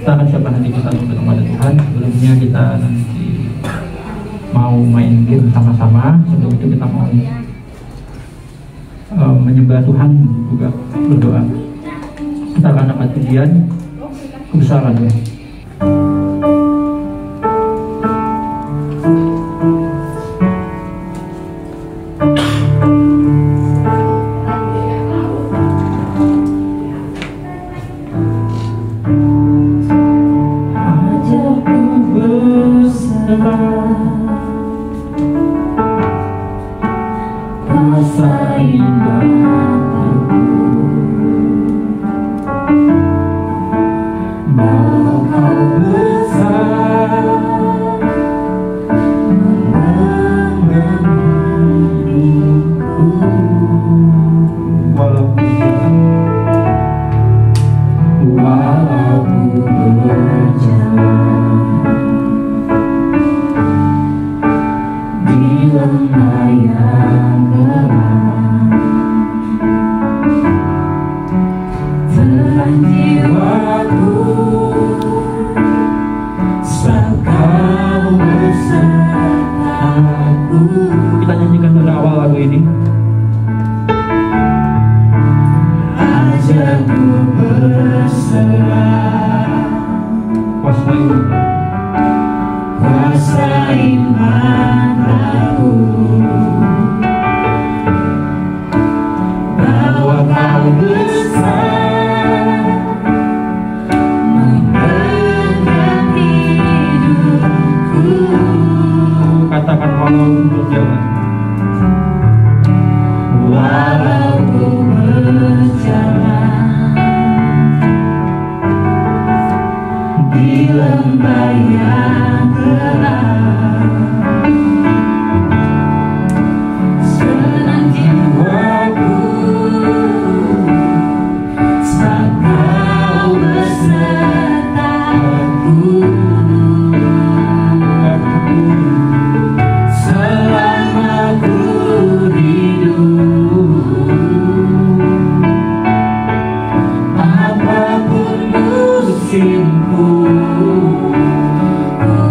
Kita akan siapkan hati kita untuk kepada Tuhan. Sebelumnya kita nanti mau main game sama-sama. Sebelum itu kita mau menyembah Tuhan, juga berdoa. Kita akan dapat pujian kebesaran ya. Kita nyanyikan dari awal lagu ini. Ajarku berserah, kuasai mataku, bahwa Kau besar memegang hidupku. Katakan walau berjalan, walau ku berjalan di lembah yang gelap, senang jiwaku sebab Kau besertaku. Selama ku hidup, apapun musimku, ku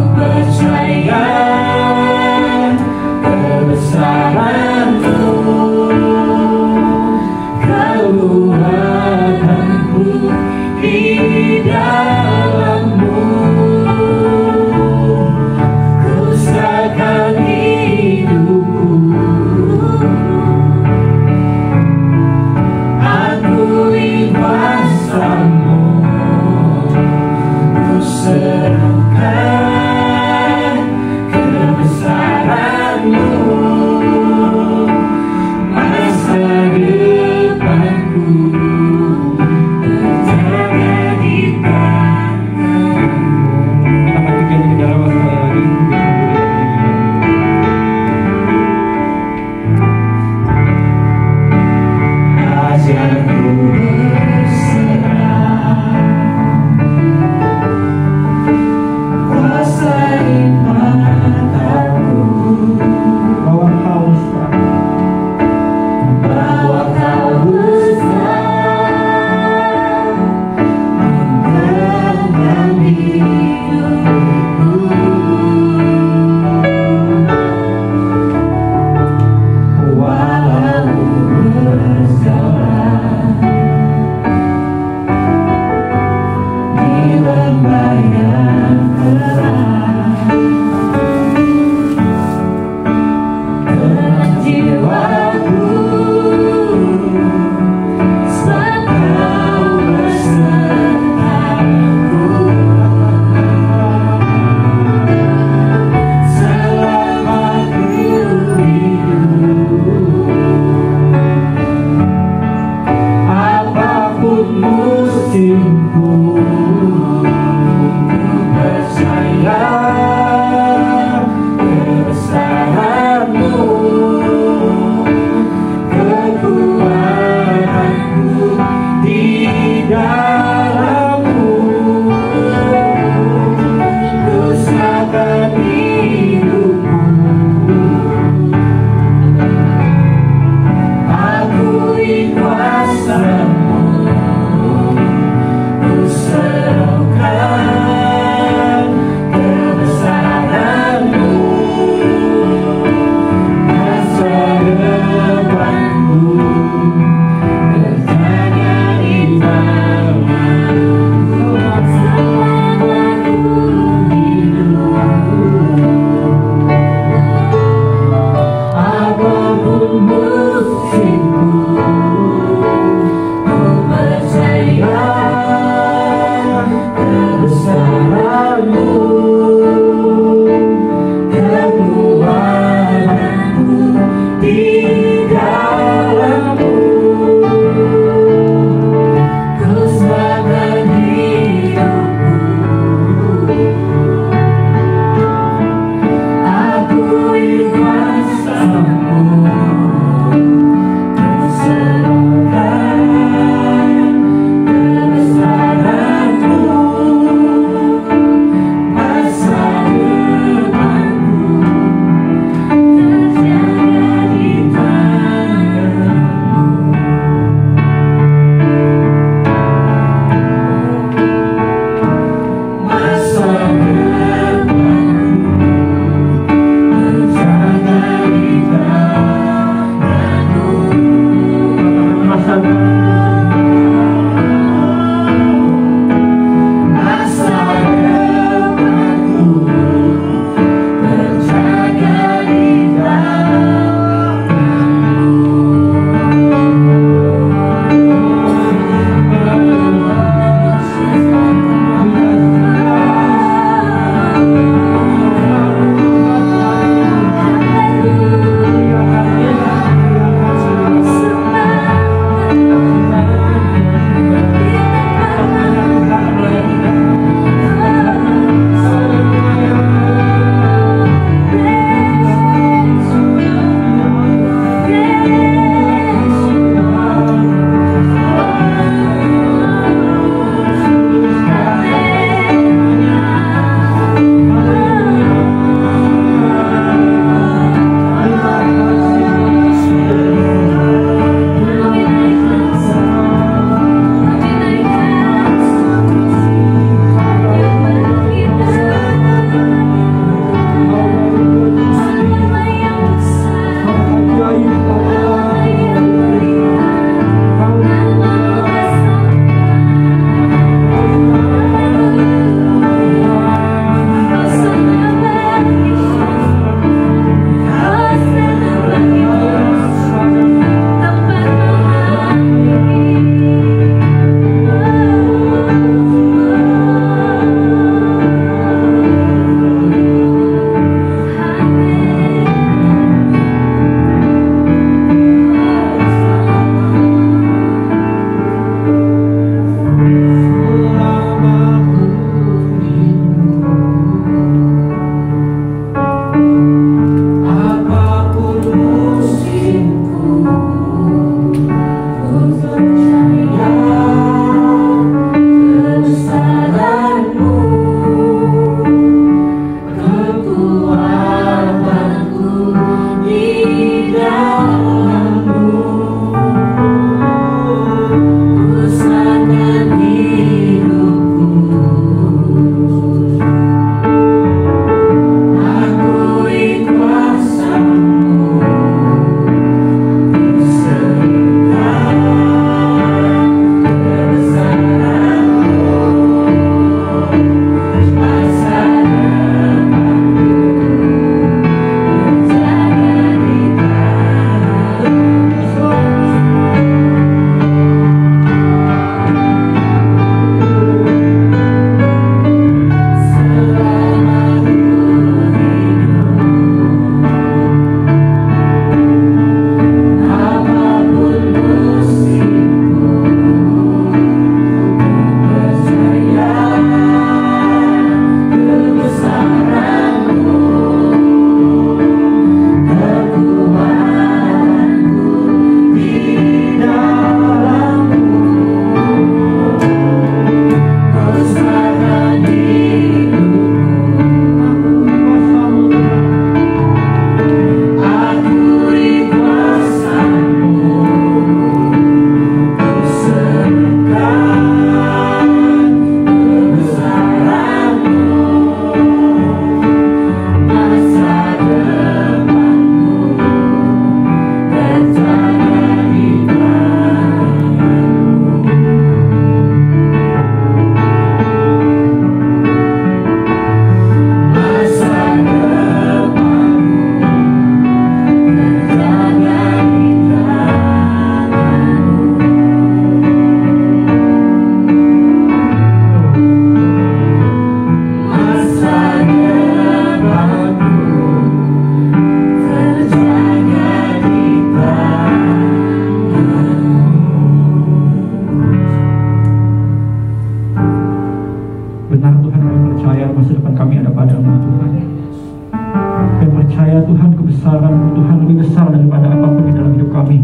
Tuhan kebesaran Tuhan lebih besar daripada apapun di dalam hidup kami,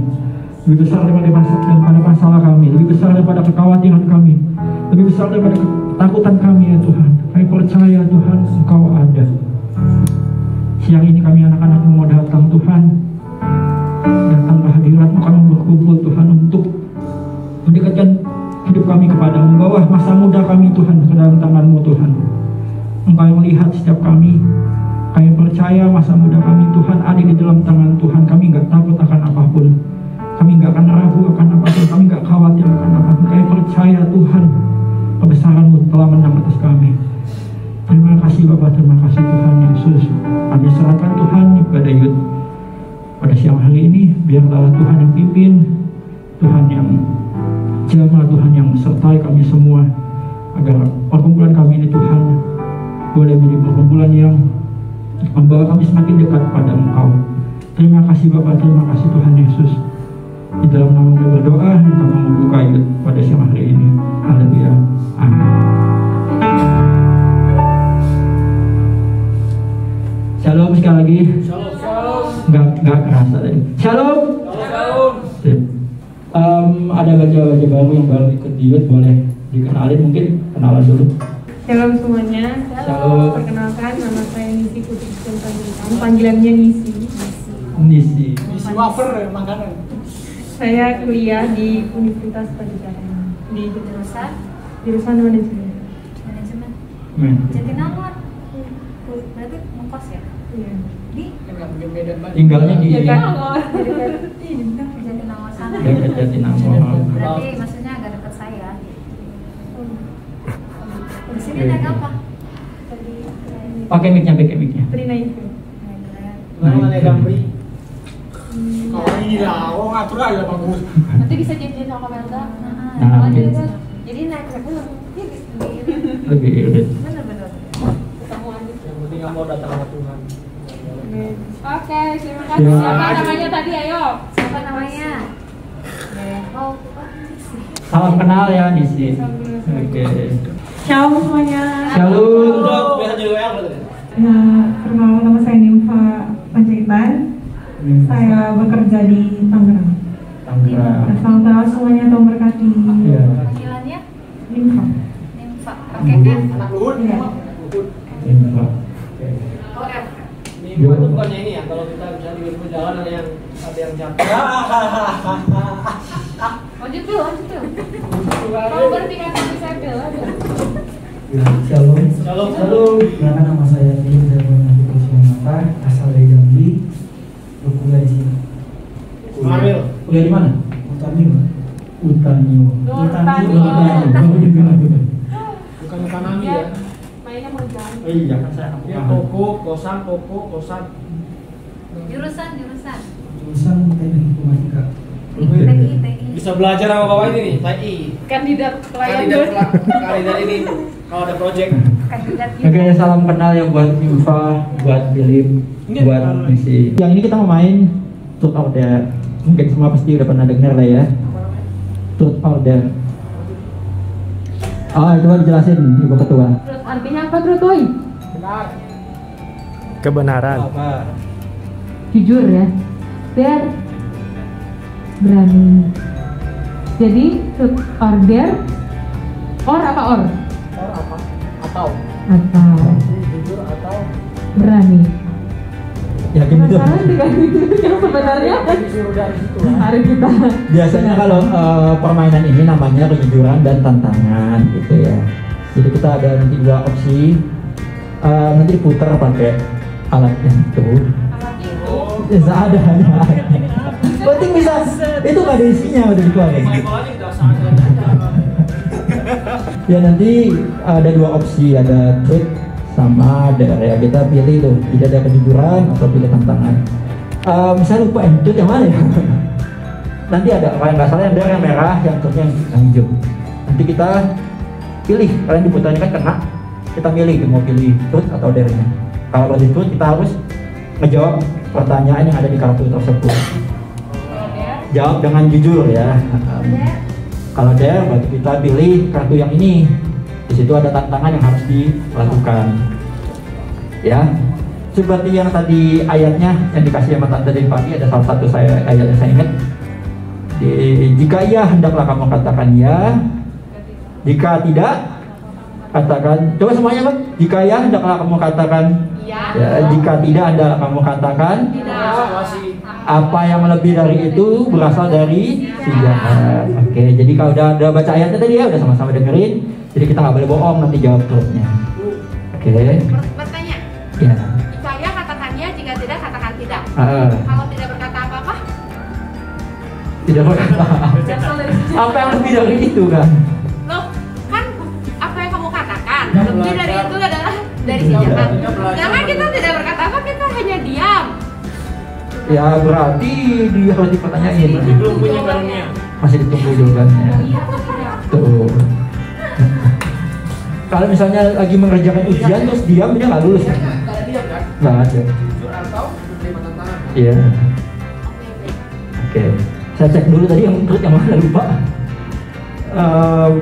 lebih besar daripada masalah kami, lebih besar daripada kekhawatiran kami, lebih besar daripada ketakutan kami ya Tuhan. Kami percaya Tuhan Engkau ada. Siang ini kami anak-anak mau datang Tuhan, datang ke hadirat-Mu, kami berkumpul Tuhan untuk mendekatkan hidup kami kepadamu, bawa masa muda kami Tuhan ke dalam tangan-Mu Tuhan. Engkau yang melihat setiap kami. Kami percaya masa muda kami Tuhan ada di dalam tangan Tuhan. Kami gak takut akan apapun, kami gak akan ragu akan apapun, kami gak khawatir akan apapun. Kami percaya Tuhan kebesaran-Mu telah menang atas kami. Terima kasih Bapa, terima kasih Tuhan Yesus. Kami serahkan Tuhan ibadah Yud pada siang hari ini. Biarlah Tuhan yang pimpin, Tuhan yang jamah, Tuhan yang sertai kami semua, agar perkumpulan kami ini Tuhan boleh menjadi perkumpulan yang membawa kami semakin dekat pada Engkau. Terima kasih Bapa, terima kasih Tuhan Yesus. Di dalam nama kami berdoa, kami membuka Yud pada siang hari ini. Haleluya, amin. Shalom sekali lagi. Shalom, shalom. Nggak kerasa tadi. Shalom. Shalom. Ada baca-baca baru yang baru ikut di Yud, boleh dikenalin, mungkin kenalan dulu. Shalom semuanya. Shalom. Perkenalkan, nama saya Nisi Putri Panggilan. Panggilannya Nisi. Nisi. Isi wafer ya, makanan. Saya kuliah di Universitas Pajajaran di jurusan manajemen. Men. Jatinangor. Berarti ngekos ya? Iya. Di Kan nggak mungkin beda banget. Tinggalnya di Jatinangor. Jatinangor sana. dekat Jatinangor. Berarti maksudnya agak dekat saya. Di sini naik apa? Pakai mic-nya, pakai mic-nya. Prina itu. Mana Gambri? Oh iya, oh ngatur aja bagus. Nanti bisa janjian sama Melda. Nah, Jadi gitu. naik kereta Lebih irit. Bener-bener. ketemu aja. Yang penting nggak mau datang sama Tuhan. Oke, terima kasih. Terima Siapa kasih. namanya tadi? Ayo. Siapa namanya? Oh, Salam kenal ya Nisi. Oke. Shalom semuanya. Shalom. Biasa jadi WL berarti. Perkenalkan, nama saya Nimfa Panjaitan. Saya bekerja di Tangerang. Tangerang. Salam kenal semuanya, Tuhan berkati. Iya. panggilannya Nimfa. Nimfa. Pakai F. Anak Luhut. Iya. Luhut. Info. Oh F. Ini itu bukannya ini ya, kalau kita bisa di jalan ada yang jatuh. Lanjut dulu, lanjut dulu. Kalau berhenti kan bisa ambil aja. Ya, Shalom. Shalom, shalom. Perkenalkan, nama saya Tim, saya Bernardi Kusumata, asal dari Jambi, berkuliah di sini. Maril. Kuliah di mana? Utanil. Utanio. Bukan Utanami ya. Mainnya mau jalan. Oh iya kan saya anak Dia usaha. kosan. Jurusan. Jurusan Teknik Informatika. TI. Bisa belajar sama bapak ini nih, TI. Kandidat pelayan Kandidat ini kalau ada project. Kandidat Oke, salam kenal ya buat Info, buat Philip, buat Nisi. Yang ini kita mau main Truth or Dare. Mungkin semua pasti udah pernah dengar lah ya. Truth or Dare. Oh, itu dijelasin Ibu Ketua. Terus artinya apa terus, Toy? Benar. Kebenaran. Apa? Jujur ya. Biar berani. Jadi truth or dare. Or apa or? Or apa? Atau Atau jujur atau berani. Yakin itu? Penasaran dengan yang sebenarnya disuruh dari situ lah. hari kita. Biasanya kalau permainan ini namanya kejujuran dan tantangan gitu ya. Jadi kita ada nanti dua opsi. Nanti diputar pakai alat yang itu. Bisa ada. Penting bisa. Itu nggak ada isinya udah dikeluarin. Main bolanya udah sadar. Ya nanti ada dua opsi, ada truth sama dare ya. Kita pilih tuh, tidak ada kejujuran atau pilih tantangan. Saya lupa yang truth yang mana ya. Nanti ada, kalau nggak salah yang dare yang merah, yang truth yang hijau. Nanti kita pilih, kalian diputarnya kan kena. Kita milih mau pilih truth atau dare-nya. Kalau di truth kita harus menjawab pertanyaan yang ada di kartu tersebut. Jawab dengan jujur ya. Kalau dare berarti kita pilih kartu yang ini. Di situ ada tantangan yang harus dilakukan. Ya. seperti yang tadi ayatnya yang dikasih sama tante dari pagi, ada salah satu ayat yang saya ingat. Jika iya hendaklah kamu katakan ya, jika tidak katakan. Coba semuanya Pak. Jika ya hendaklah kamu katakan ya, jika tidak hendaklah kamu katakan apa yang lebih dari itu berasal dari si jahat. Oke, jadi kalau udah baca ayatnya tadi ya, udah sama-sama dengerin. Jadi kita nggak boleh bohong nanti jawab terusnya. Oke. Bertanya. Ya. Jika ya katakan ya, jika tidak katakan tidak. Ah. Kalau tidak berkata apa-apa, Tidak berkata. Apa yang lebih dari itu kan? loh kan apa yang kamu katakan lebih dari itu adalah dari si jahat. Jangan kita tidak berkata apa, kita hanya diam. Ya berarti dia harus dipertanyain. Belum punya karunia. Masih ditunggu jawabannya. Tuh. Kalau misalnya lagi mengerjakan ujian terus diam, dia nggak lulus. Nggak ada. Iya. Oke. Saya cek dulu tadi yang turut yang mana, lupa.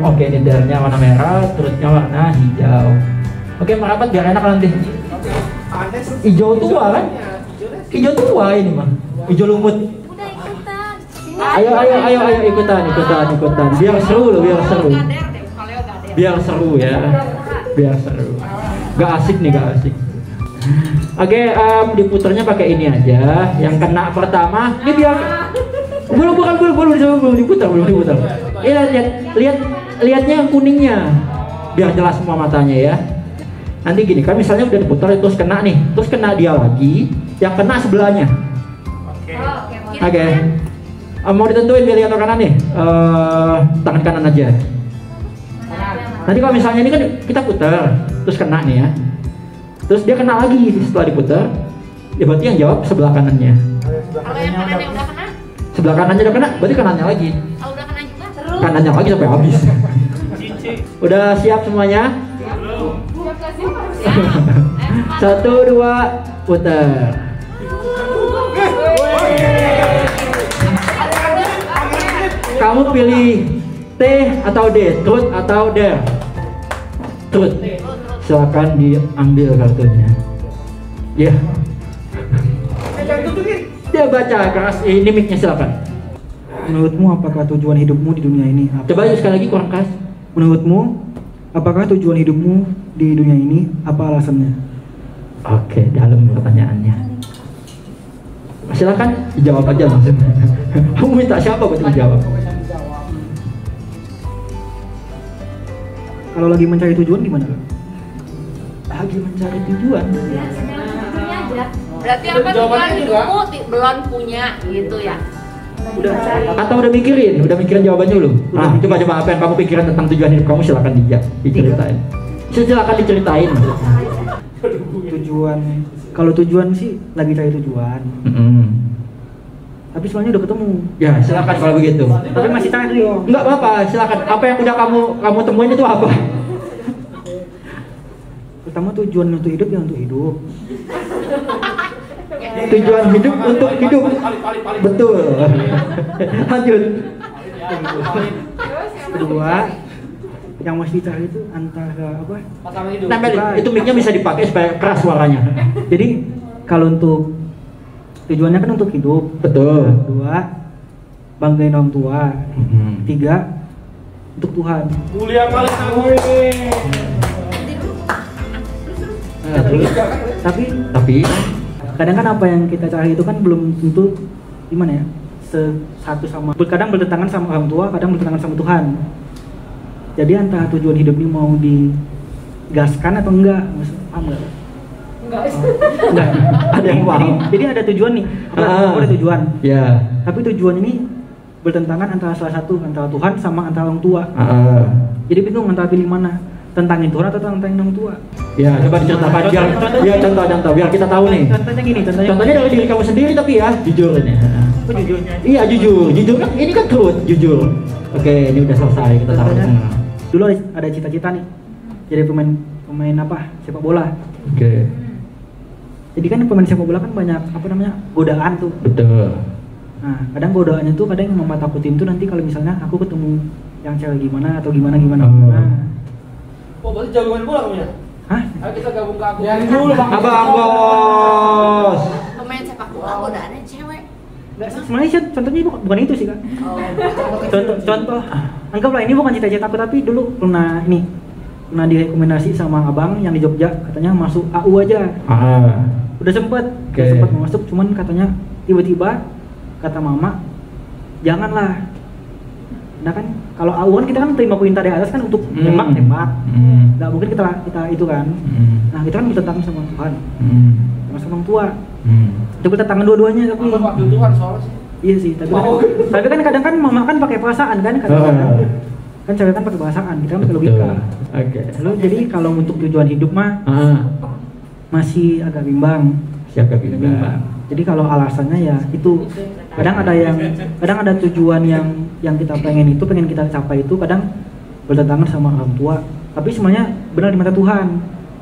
Oke, leadernya warna merah, turutnya warna hijau. Oke, merapat biar enak nanti. Hijau tua kan? Hijau tua ini mah. Hijau lumut. Udah ikutan. Ayo ikutan. Biar seru loh, biar seru. Biar seru ya. Biar seru. Gak asik nih, gak asik. Oke, diputarnya pakai ini aja. Yang kena pertama, ini biar belum diputar. Lihatnya yang kuningnya. Biar jelas semua matanya ya. Nanti gini, kan misalnya udah diputar terus kena nih, terus kena dia lagi, yang kena sebelahnya. Oke. Mau ditentuin pilih atau kanan nih? Tangan kanan aja. Nanti kalau misalnya ini kan kita putar, terus kena nih ya. Terus dia kena lagi setelah diputar, ya berarti yang jawab sebelah kanannya. Kalau yang kanannya udah kena, Sebelah kanannya udah kena, berarti kanannya lagi. kalau udah kena juga seru. Kanannya lagi sampai habis. Udah siap semuanya? Ya. 1, 2, putar. Kamu pilih T atau D, truth atau dare? Truth. Silakan diambil kartunya. Ya. Dia baca keras. Ini mic-nya silakan. Menurutmu apakah tujuan hidupmu di dunia ini? Coba sekali lagi kurang keras. Menurutmu apakah tujuan hidupmu di dunia ini? Apa alasannya? Oke, dalam pertanyaannya. Silakan dijawab aja langsung. Kamu minta siapa buat menjawab? Kalau lagi mencari tujuan gimana? Lagi mencari tujuan. Berarti apa tujuan hidupmu belum punya gitu ya? Atau udah mikirin jawabannya dulu. Nah, coba apa yang kamu pikiran tentang tujuan hidup kamu, silakan diceritain. Silakan diceritain. Tujuan, kalau tujuan sih lagi cari tujuan. Tapi soalnya udah ketemu. Ya, silakan kalau begitu. Tapi masih cari. Enggak apa-apa, silakan. Apa yang udah kamu temuin itu apa? Pertama tujuan untuk hidup ya untuk hidup. Tujuan hidup untuk hidup. Betul. Lanjut. Kedua, yang mesti cari itu antara apa? Nempel, itu mic-nya bisa dipakai supaya keras suaranya. Jadi kalau untuk tujuannya kan untuk hidup. Betul. Kedua, banggain orang tua. Tiga, untuk Tuhan. Mulia kali kamu ini. Tapi kadang kan apa yang kita cari itu kan belum tentu gimana ya, satu sama, kadang bertentangan sama orang tua, kadang bertentangan sama Tuhan. Jadi antara tujuan hidup ini mau digaskan atau enggak, paham nggak? Enggak. Ada yang paham. Jadi ada tujuan nih, ada tujuan. Ya. Tapi tujuan ini bertentangan antara salah satu, antara Tuhan sama antara orang tua. Jadi bingung antara pilih mana, tentangin Tuhan atau tentangin orang tua. Ya, coba diceritakan biar contoh biar kita tahu nih. Contohnya gini, Contohnya dari diri kamu sendiri tapi ya, jujur ini. Oh, jujur. Iya, jujur kan ini kan truth, jujur. Oke, ini udah selesai, kita tahu. Dulu ada cita-cita nih, jadi pemain apa? Sepak bola. Oke. Jadi kan pemain sepak bola kan banyak godaan tuh. Betul. Nah, kadang godaannya tuh kadang yang mematakutin tuh nanti kalau misalnya aku ketemu yang cewek gimana atau gimana. Oh, berarti jago main bola kamu ya? Hah? Ayo kita gabung ke aku. Yang dulu Bang. Abang Bos. Pemain sepak bola godaannya cewek. Nggak, sebenarnya sih, contohnya bukan itu sih kak. Contoh, anggaplah ini bukan cita-cita aku, tapi dulu pernah direkomendasi sama abang yang di Jogja, katanya masuk AU aja. Udah sempet mau masuk, cuman katanya tiba-tiba kata mama, janganlah. Nah kan kalau AU kan kita kan terima perintah dari atas kan untuk tembak. Nggak mungkin kita itu kan. Nah kita kan bertentangan sama Tuhan, sama orang tua. Itu bertentangan dua-duanya tapi. Wakil Tuhan soalnya sih. Iya sih, tapi kan kadang kan mama kan pakai perasaan kan kadang-kadang. Kan cewek kan pakai perasaan, kita kan pakai logika. Oke. Lalu jadi kalau untuk tujuan hidup mah masih agak bimbang. Jadi kalau alasannya ya itu kadang ada tujuan yang kita pengen kita capai itu kadang bertentangan sama orang tua. Tapi semuanya benar di mata Tuhan.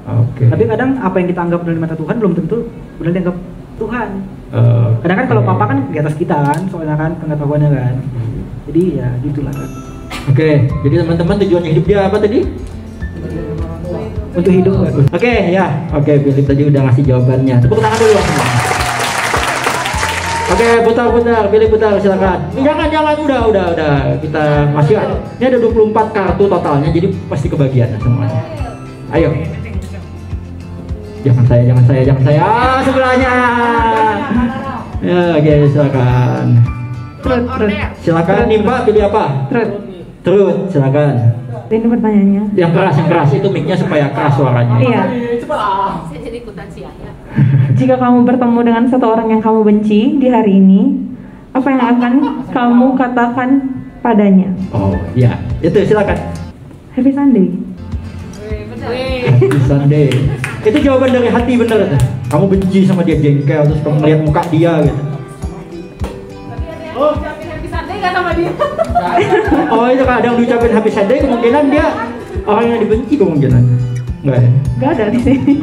Oke. Tapi kadang apa yang kita anggap benar di mata Tuhan belum tentu benar dianggap Tuhan. Kadang kan kalau papa kan di atas kita kan, soalnya kan pengetahuannya kan. Jadi ya gitulah kan. Oke, jadi teman-teman tujuan hidup dia apa tadi? Untuk hidup kan. Oke, Philip tadi udah ngasih jawabannya. Tepuk tangan dulu. Oke, putar, Philip putar, silakan. Jangan, udah. Kita masih ini ada 24 kartu totalnya, jadi pasti kebagian semuanya. Ayo. Jangan saya. Sebelahnya. Ya, oke, silakan. Silakan nih Mbak, pilih apa? Truth, silakan. Ini pertanyaannya. Yang keras itu mic-nya supaya keras suaranya. Iya. Saya jadi ikutan si Ayah. Jika kamu bertemu dengan satu orang yang kamu benci di hari ini, apa yang akan kamu katakan padanya? Oh, ya. Itu silakan. Happy Sunday. Happy Sunday. Itu jawaban dari hati bener tuh. Kamu benci sama dia, jengkel, terus kamu ngeliat muka dia gitu. Oh, Happy Sunday nggak sama dia? Oh, itu kadang diucapin Happy Sunday, kemungkinan dia orang yang dibenci kemungkinan. Enggak ya? Gak ada di sini.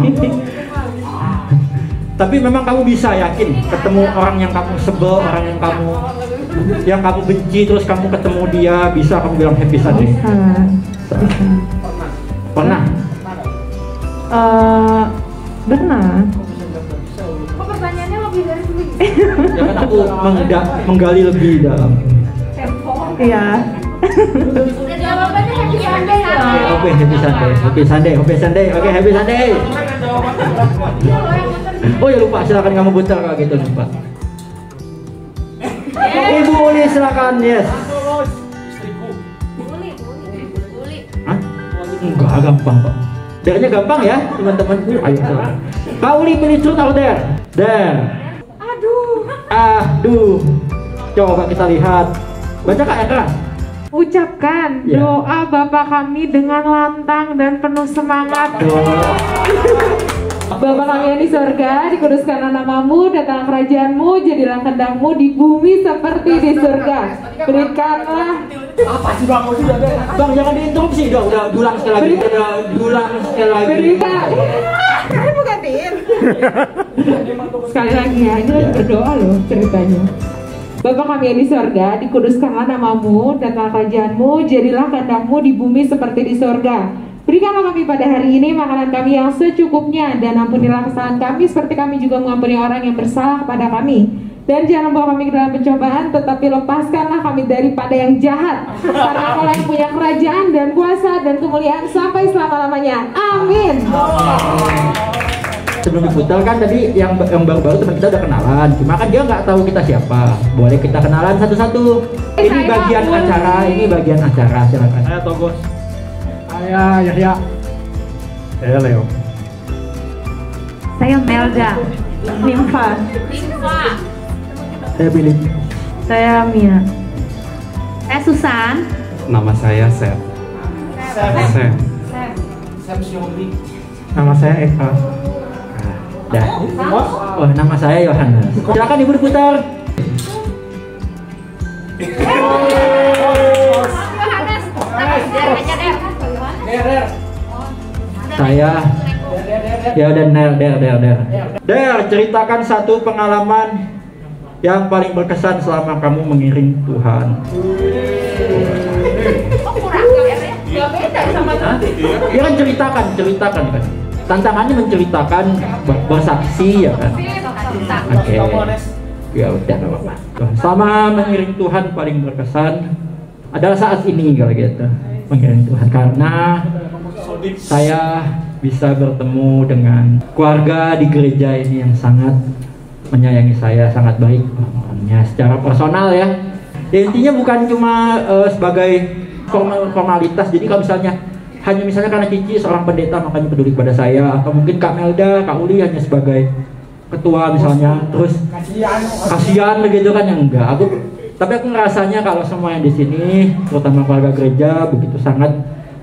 Tapi memang kamu bisa yakin ketemu orang yang kamu sebel, orang yang kamu benci, terus kamu ketemu dia, bisa kamu bilang Happy Sunday? Bisa. Pernah? Benar. Kok pertanyaannya lebih dari ini? Ya kan aku menggali lebih dalam. Iya. Udah jawabannya Happy Sunday. Oke, Happy Sunday. Oke, Happy Sunday. Oh ya lupa, silakan kamu putar kalau gitu lupa. Ibu Uli silakan, yes. Uli. Hah? Enggak, gampang Pak. Darahnya gampang ya teman-teman. Ayo silakan. Pak Uli pilih truth or dare? Dare. Aduh. Coba kita lihat. Baca Kak yang keras. Ucapkan Ya. doa Bapa kami dengan lantang dan penuh semangat. Bapa kami yang di surga, dikuduskanlah namamu, datanglah kerajaanmu, jadilah kehendakmu di bumi seperti di surga. Berikanlah. Apa sih Bang? Udah deh. Bang jangan diinterupsi, udah dulang sekali lagi. Dulang sekali lagi. Berikan. Kamu gantiin. Sekali lagi ya, ini lagi berdoa loh ceritanya. Bapa kami yang di surga, dikuduskanlah namamu, datanglah kerajaanmu, jadilah kehendakmu di bumi seperti di surga. Berikanlah kami pada hari ini makanan kami yang secukupnya, dan ampunilah kesalahan kami seperti kami juga mengampuni orang yang bersalah kepada kami. Dan jangan membawa kami ke dalam pencobaan, tetapi lepaskanlah kami daripada yang jahat. Karena Engkau yang punya kerajaan dan kuasa dan kemuliaan sampai selama-lamanya. Amin. Sebelum diputar kan tadi yang baru-baru teman kita udah kenalan, cuma kan dia nggak tahu kita siapa. Boleh kita kenalan satu-satu. Ini bagian acara, silakan. Saya Togos. Saya Yahya. Saya Leo. Saya Melda. Nimfa. Saya pilih. Saya Mia. Saya Susan. Nama saya Seth. Sam. Sam Xiaomi. Nama saya Eka. Dah. Oh, nama saya Yohanes. Silakan Ibu diputar. Saya ya udah Der, ceritakan satu pengalaman yang paling berkesan selama kamu mengiring Tuhan. Oh kurang ya? Gak beda sama tadi. Ya kan ceritakan kan. tantangannya menceritakan, bersaksi ya kan. Oke. Ya udah nggak apa-apa. Selama mengiring Tuhan paling berkesan adalah saat ini kalau gitu. Mengiring Tuhan karena saya bisa bertemu dengan keluarga di gereja ini yang sangat menyayangi saya, sangat baik orangnya secara personal ya. Intinya bukan cuma sebagai formalitas. Jadi kalau hanya misalnya karena Cici seorang pendeta makanya peduli kepada saya, atau mungkin Kak Melda, Kak Uli hanya sebagai ketua misalnya, terus kasihan begitu kan, yang enggak. Tapi aku ngerasanya kalau semua yang di sini, terutama keluarga gereja, begitu sangat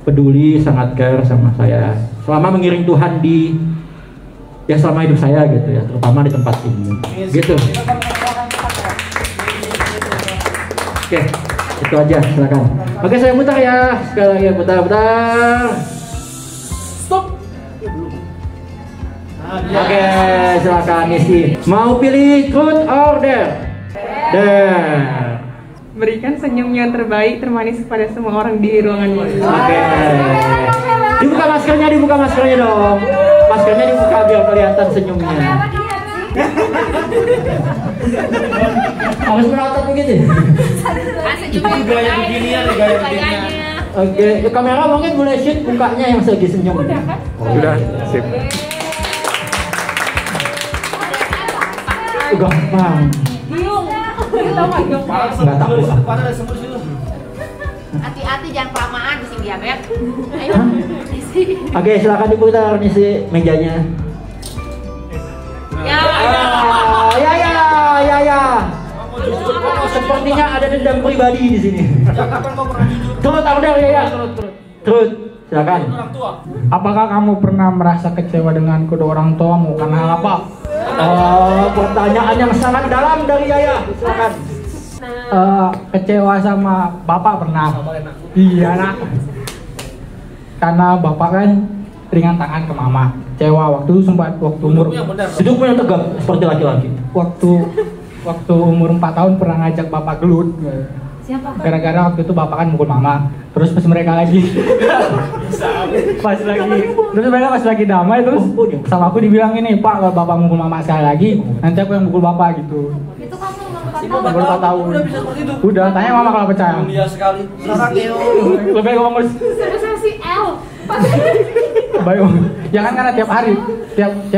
peduli, sangat care sama saya selama mengiring Tuhan selama hidup saya gitu ya, terutama di tempat ini gitu. Oke, itu aja, silakan. Oke, saya mutar ya, sekali lagi putar. Stop. Oke, silakan isi. Mau pilih truth or dare? Dare. Berikan senyum yang terbaik termanis kepada semua orang di ruangan ini. Oke. Dibuka maskernya dong. Maskernya dibuka biar kelihatan senyumnya. Harus merotot begitu. Gaya beginian. Oke, kamera mungkin boleh shoot mukanya yang lagi senyum. Udah, sip. Gampang. Nggak takut. Hati-hati jangan kelamaan di sini ya, Beb. Ayo. Oke, silakan diputar ngisi mejanya. Ya. Sepertinya ada dendam pribadi di sini. Turut order ya. Turut. Silakan. Apakah kamu pernah merasa kecewa dengan kedua orang tuamu karena hal apa? Pertanyaan yang sangat dalam dari Yaya. Silakan. Kecewa sama bapak pernah. Iya nak. Karena bapak kan ringan tangan ke mama. Kecewa waktu umur. Hidupmu yang tegap seperti laki-laki. Waktu umur 4 tahun pernah ngajak bapak gelut. Siapa? Gara-gara waktu itu bapak kan mukul mama. Terus pas mereka pas lagi damai terus sama aku dibilang ini, Pak, kalau bapak mukul mama sekali lagi nanti aku yang mukul bapak gitu. Itu kamu Umur 4 tahun. Udah bisa seperti itu. Udah, tanya mama kalau percaya. Mulia sekali. Lebih ngomong sebesar si L. baik. Ya kan karena tiap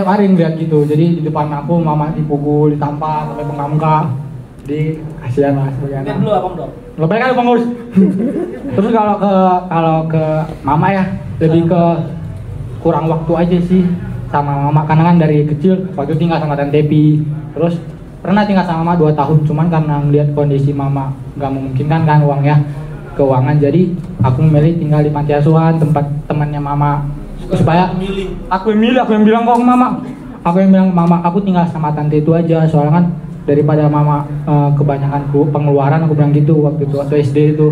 hari ngeliat gitu. Jadi di depan aku mama dipukul, ditampar sampai bengkak-bengkak. Jadi kasihan lah sebagai anak. Dulu apa dong? Lebih kali pengurus. Terus kalau ke mama ya lebih ke kurang waktu aja sih sama mama, karena kan dari kecil waktu tinggal sama Tante Tepi. Terus pernah tinggal sama mama 2 tahun, cuman karena ngeliat kondisi mama nggak memungkinkan kan keuangan, jadi aku memilih tinggal di panti asuhan tempat temannya mama. Supaya aku yang bilang kok ke mama, aku tinggal sama tante itu aja, soalnya kan daripada mama kebanyakan pengeluaran, aku bilang gitu waktu SD itu.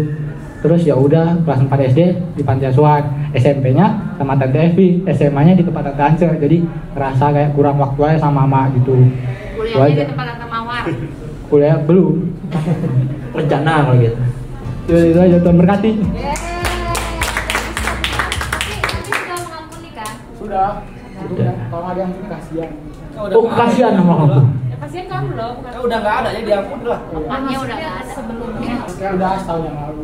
Terus ya udah kelas 4 SD di panti asuhan, SMP-nya sama tante Evi, SMA-nya di tempat tante Ance. Jadi ngerasa kayak kurang waktu aja sama mama gitu. Kuliahnya di tempat tante Mawar. Kuliah belum. Rencana kalau gitu. Itu aja, Tuhan berkati. Tapi sudah mengampuni kan? Sudah. Kalau ada yang kasihan. Oh, kasihan sama kamu. Kasihan kamu loh, bukan? Udah nggak ada ya, diampuni lah. Makanya udah nggak ada sebelumnya. Saya udah setahun yang lalu.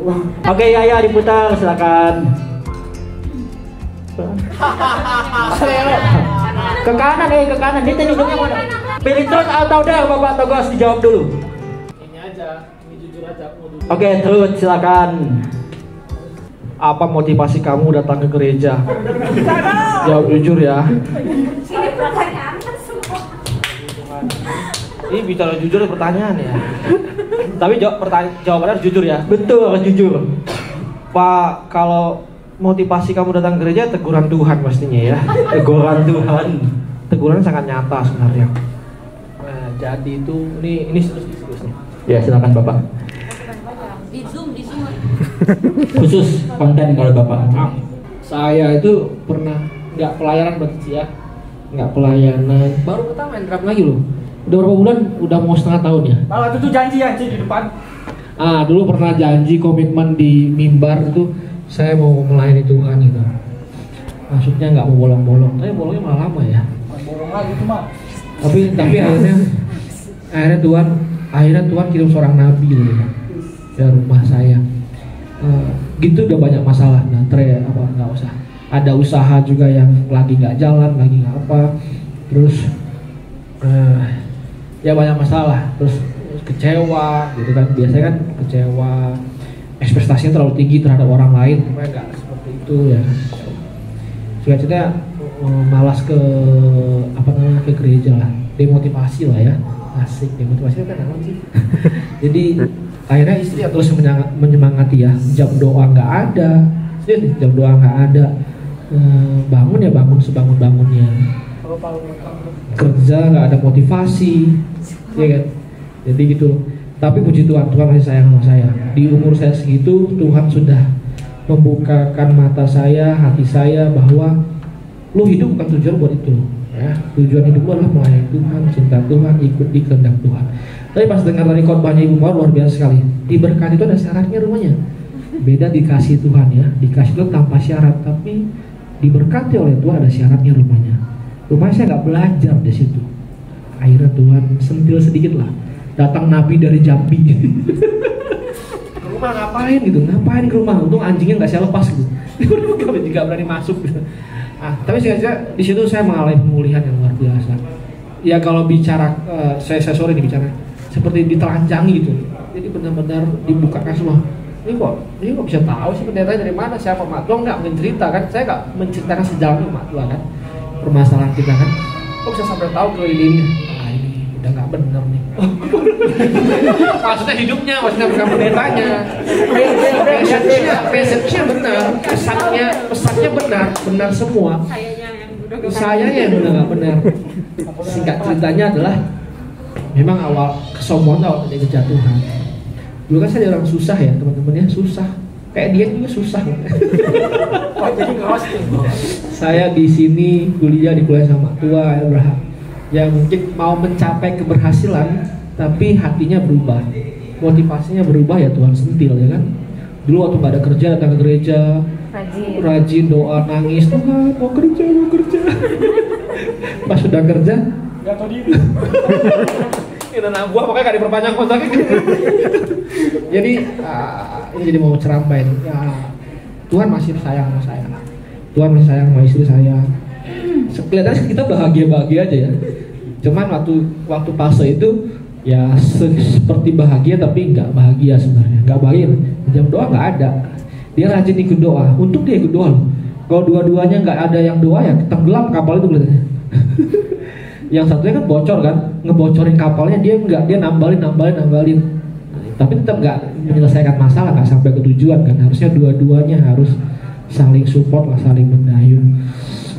Oke, Yaya diputar, silakan. Ke kanan. Ini hidungnya mana? Pilih truth atau dare, Bapak Togos, dijawab dulu. Ini aja, ini jujur aja. Oke, truth, silakan. Apa motivasi kamu datang ke gereja? Jawab jujur ya. Ini pertanyaan semua. Ini bicara jujur pertanyaan ya. Tapi jawabannya harus jujur ya. Betul, harus jujur. Pak, kalau motivasi kamu datang ke gereja teguran Tuhan pastinya ya. Teguran Tuhan. Teguran sangat nyata sebenarnya. Nah, jadi itu ini serius nih. Ya, silakan Bapak. Di Zoom. Khusus konten kalau Bapak. Saya itu pernah nggak pelayanan berarti ya, nggak pelayanan. Baru pertama main drum lagi loh. Udah berapa bulan? Udah mau setengah tahun ya. Malah itu janji di depan. Dulu pernah janji komitmen di mimbar itu saya mau melayani Tuhan gitu. maksudnya nggak mau bolong-bolong, tapi bolongnya malah lama ya. Bolong lagi tuh mah. Tapi akhirnya Tuhan kirim seorang nabi loh ya, ke rumah saya. Gitu udah banyak masalah. Nah, nggak usah. Ada usaha juga yang lagi nggak jalan, lagi nggak apa. Terus ya banyak masalah. Terus kecewa gitu kan. Biasanya kan kecewa, ekspektasinya terlalu tinggi terhadap orang lain. Supaya nggak seperti itu ya. Sehingga malas ke gereja lah, demotivasi lah ya. Asik, demotivasi kan apa sih? Jadi akhirnya istri terus menyemangati ya, jam doa nggak ada, jam doa nggak ada, bangun ya bangun sebangun-bangunnya, kerja nggak ada motivasi, ya kan? Jadi gitu. Tapi puji Tuhan, Tuhan masih sayang sama saya. Di umur saya segitu, Tuhan sudah membukakan mata saya, hati saya bahwa lu hidup bukan tujuan buat itu. Ya, tujuan hidup lu adalah melayani Tuhan, cinta Tuhan, ikut di kehendak Tuhan. Tapi pas dengar dari khotbahnya Ibu Mawar luar biasa sekali. Diberkati itu ada syaratnya rumahnya. Beda dikasih Tuhan ya, dikasih itu tanpa syarat, tapi diberkati oleh Tuhan ada syaratnya rumahnya. Rumahnya saya nggak belajar di situ. Akhirnya Tuhan sentil sedikit lah. Datang nabi dari Jambi. Ke rumah ngapain gitu? Ngapain ke rumah? Untung anjingnya nggak saya lepas gitu. Nggak berani masuk gitu. Tapi di situ saya mengalami pemulihan yang luar biasa. Ya kalau bicara, saya sore nih bicara seperti ditelanjangi gitu. Jadi benar-benar dibukakan semua. Ini kok bisa tahu sih pendetanya dari mana? Siapa Mak Tua nggak mencerita kan? Saya nggak menceritakan sejarahnya Mak Tua kan? Permasalahan kita kan? Kok bisa sampai tahu ke ini? Ini udah nggak benar nih. Maksudnya hidupnya, maksudnya bukan pendetanya. Message-nya benar, pesannya benar semua. Sayanya yang udah nggak benar. Singkat ceritanya adalah memang awal kesombongan awal dari kejatuhan. Dulu kan saya orang susah ya teman-teman ya, susah. Kayak dia juga susah. Saya di sini kuliah sama Tua Abraham. Ya mungkin mau mencapai keberhasilan, tapi hatinya berubah, motivasinya berubah ya Tuhan sentil ya kan. Dulu waktu gak ada kerja datang ke gereja, rajin doa nangis, Tuhan mau kerja. Pas sudah kerja, Gak tau diri. Ini anak buah makanya gak diperpanjang kontraknya. Jadi ini jadi mau ceramah ini. Ya, Tuhan masih sayang sama saya. Tuhan masih sayang sama istri saya. Kelihatannya kita bahagia-bahagia aja ya. Cuman waktu fase itu ya seperti bahagia tapi nggak bahagia sebenarnya. Nggak bahagia. Jam doa nggak ada. Dia rajin ikut doa. Untuk dia ikut doa loh. Kalau dua-duanya nggak ada yang doa ya tenggelam kapal itu kelihatannya. Yang satunya kan bocor kan, ngebocorin kapalnya dia nggak, dia nambalin. Tapi tetap nggak menyelesaikan masalah, nggak sampai ke tujuan kan. Harusnya dua-duanya harus saling support lah, saling mendayung.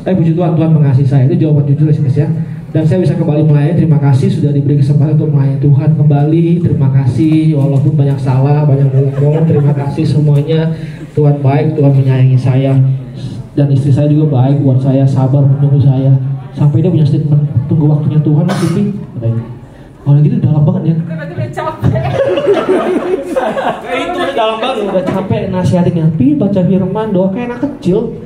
Puji Tuhan, Tuhan mengasihi saya. Itu jawaban jujur ya. Dan saya bisa kembali melayani. Terima kasih sudah diberi kesempatan untuk melayani Tuhan kembali. Terima kasih walaupun banyak salah, banyak bohong. Terima kasih semuanya. Tuhan baik, Tuhan menyayangi saya. Dan istri saya juga baik buat saya, sabar menunggu saya. Sampai dia punya statement, tunggu waktunya Tuhan Siti. Kalau gitu dalam banget ya. Udah capek. Itu dalam banget. Udah capek nasihatinnya. Baca firman, doa kayak anak kecil.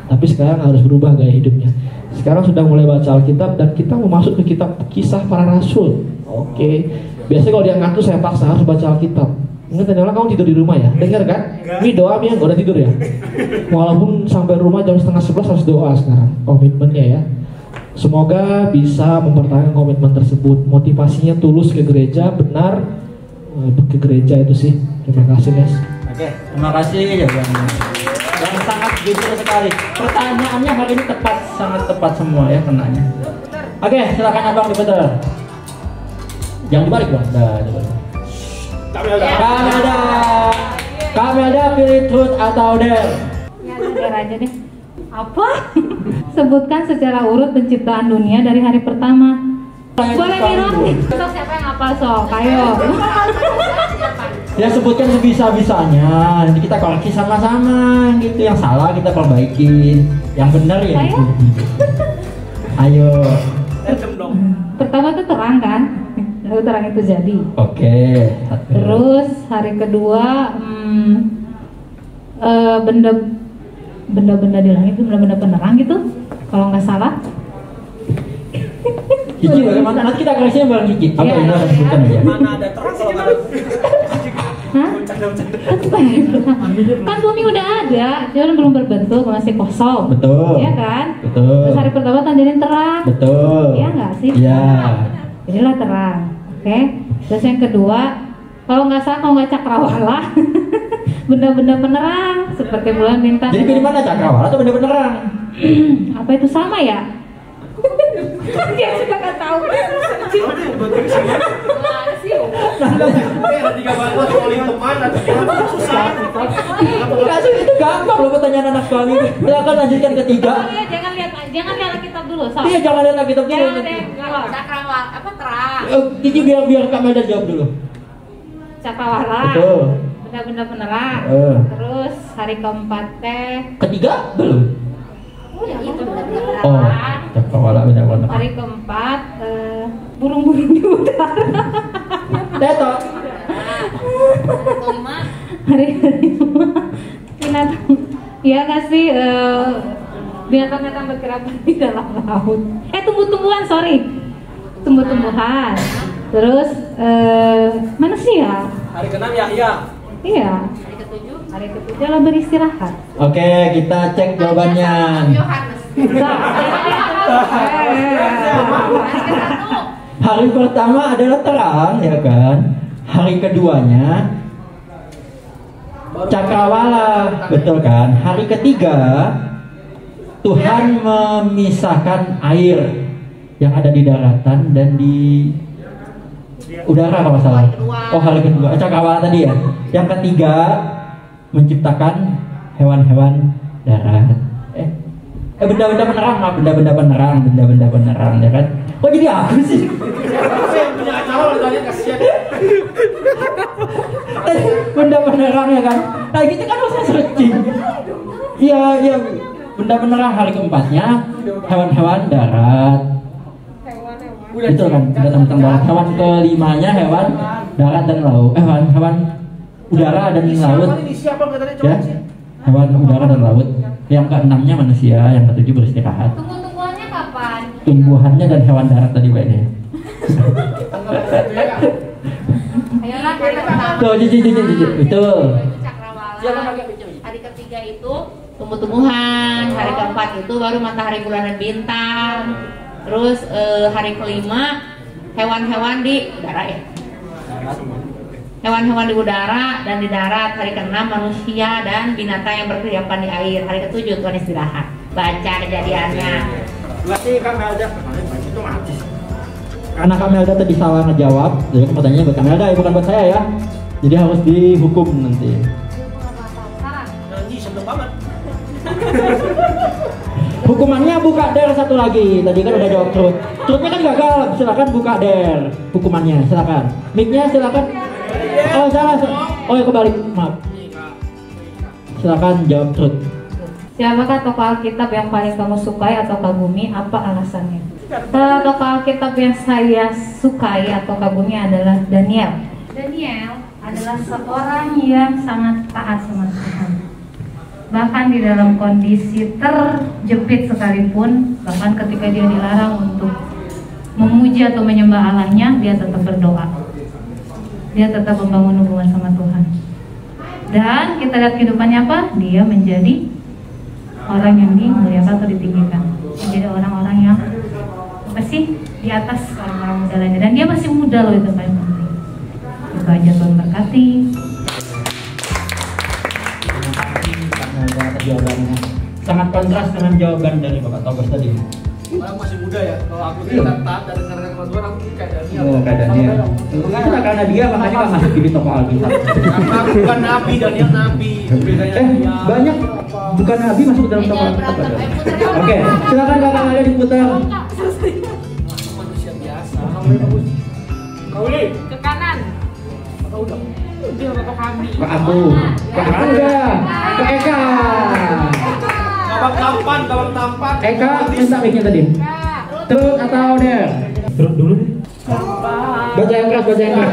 Tapi sekarang harus berubah gaya hidupnya. Sekarang sudah mulai baca Alkitab dan kita mau masuk ke kitab Kisah Para Rasul. Oke. Biasanya kalau dia ngantuk saya paksa harus baca Alkitab. Ingat tadi kamu tidur di rumah ya? Dengar kan? Ini doa yang udah tidur ya. Walaupun sampai rumah jam 10:30 harus doa sekarang. Komitmennya ya. Semoga bisa mempertahankan komitmen tersebut. Motivasinya tulus ke gereja, benar ke gereja itu sih. Terima kasih guys. Oke, terima kasih jawabannya. Yang sangat jujur sekali. Pertanyaannya hari ini tepat, sangat tepat semua ya kenanya. Oke, silakan Abang diputar. Jangan dibalik dong. Kamelda pilih truth atau dare? Ya, dare aja deh. Apa? Sebutkan secara urut penciptaan dunia dari hari pertama. Boleh minum? Sok siapa yang hafal sok? Ayo. Ya sebutkan sebisa-bisanya. Nanti kita koreksi sama-sama gitu. Yang salah kita perbaikin. Yang benar ya Ayo. Ayo. Pertama tuh terang kan? Lalu terang itu jadi. Oke. Terus hari kedua benda benda-benda di langit itu benda-benda penerang gitu, kalau nggak salah. Cici bagaimana? Nanti kita kasihnya bareng Cici. Apa Iya. yang kita sebutkan aja? Mana ada terang kalau nggak ada. Hah? Kan bumi udah ada, cuman belum berbentuk, masih kosong. Betul. Iya kan? Betul. Terus hari pertama tanjarin terang. Betul. Iya nggak sih? Iya. Inilah terang. Oke. Terus yang kedua, kalau nggak salah, kalau nggak cakrawala, benda-benda penerang seperti bulan, bintang. Jadi pilih mana cakrawala atau benda penerang? Apa itu sama ya? Dia suka nggak tahu. Mana sih? Ada 3 bantuan calling teman ada susah. Enggak sih, itu gampang loh pertanyaan anak kami. Silakan lanjutkan ketiga. Oh iya, jangan lihat Alkitab dulu. So. Iya, jangan lihat Alkitab dulu. Jangan deh, kalau Cakrawala apa terang? Cici biar Kak Melda jawab dulu. cakrawala, Betul. benda-benda penerang. Terus hari keempat teh. Ketiga belum. Ya itu benar-benar Oh, terang. cakrawala benar-benar. Hari keempat burung-burung di udara. Teto. Kelima, Hari kelima binatang. Iya nggak sih binatang-binatang bergerak di dalam laut. Tumbuh-tumbuhan, sorry. Tumbuh-tumbuhan. Terus manusia. Hari ke-6 Yahya. Iya. hari ketujuh. Hari ketujuh lah beristirahat. Oke, kita cek jawabannya. Yohanes. Hari ke-1. Hari pertama adalah terang, ya kan? Hari keduanya cakrawala, betul kan? Hari ketiga Tuhan memisahkan air yang ada di daratan dan di udara kalau nggak salah. Oh, hari kedua cakrawala tadi ya. Yang ketiga menciptakan hewan-hewan darat. Benda-benda penerang, benda-benda penerang, ya kan? Kok jadi aku sih? Saya yang punya acara udah tanya kasihan. Benda penerang ya kan? Nah gitu kan harusnya searching. Iya, benda penerang hari keempatnya hewan-hewan darat. Itu kan binatang darat. Hewan kelimanya hewan darat dan laut. Hewan udara dan laut. Ya, hewan udara dan laut. Yang keenamnya manusia, yang ketujuh beristirahat. Tumbuh-tumbuhannya kapan? Tumbuhannya dan hewan darat tadi Pak ini. Ayolah hari pertama. Tuh, cici, betul. Cakrawala. Hari ketiga itu tumbuh-tumbuhan. Hari keempat itu baru matahari, bulan, dan bintang. Terus hari kelima hewan-hewan di udara ya. Hewan-hewan di udara dan di darat. Hari keenam manusia dan binatang yang berkeliapan di air. Hari ketujuh Tuhan istirahat. Baca kejadiannya. Berarti Kak Melda itu mati. Karena Kak Melda tadi salah ngejawab, jadi pertanyaannya buat Kak Melda ya, bukan buat saya ya. Jadi harus dihukum nanti. Janji seneng banget. Hukumannya buka der satu lagi. Tadi kan udah jawab truth. Truthnya kan gagal. Silakan buka der. Hukumannya silakan. Mic-nya silakan. Oh salah. Oh ya kebalik. Maaf. Silakan jawab truth. Siapakah tokoh Alkitab yang paling kamu sukai atau kagumi? Apa alasannya? Tokoh Alkitab yang saya sukai atau kagumi adalah Daniel. Daniel adalah seorang yang sangat taat sama Tuhan. Bahkan di dalam kondisi terjepit sekalipun, bahkan ketika dia dilarang untuk memuji atau menyembah Allahnya, dia tetap berdoa. Dia tetap membangun hubungan sama Tuhan. Dan kita lihat kehidupannya apa? Dia menjadi orang yang dimuliakan atau ditinggikan. Menjadi orang-orang yang apa sih? Di atas orang-orang muda lainnya. Dan dia masih muda loh, itu paling penting. Itu aja, Tuhan berkati. Jawabannya sangat kontras dengan jawaban dari Bapak Togos tadi. Orang masih muda ya. Kalau aku tidak taat dan karena kemajuan aku kayak Daniel. Oh, kayak Daniel. Itu karena dia makanya kan masuk di tokoh Alkitab. Karena aku bukan nabi, Daniel nabi. Bedanya dia. Banyak bukan nabi masuk dalam tokoh Alkitab. Oke, silakan Kakak Alia diputar. Manusia biasa. Ke kanan. Dia bapak kami. Ke aku, ke Anda, ke Eka. Kabang tampan. Eka minta mic-nya tadi. Truth atau der? Truth dulu deh. Baca yang keras.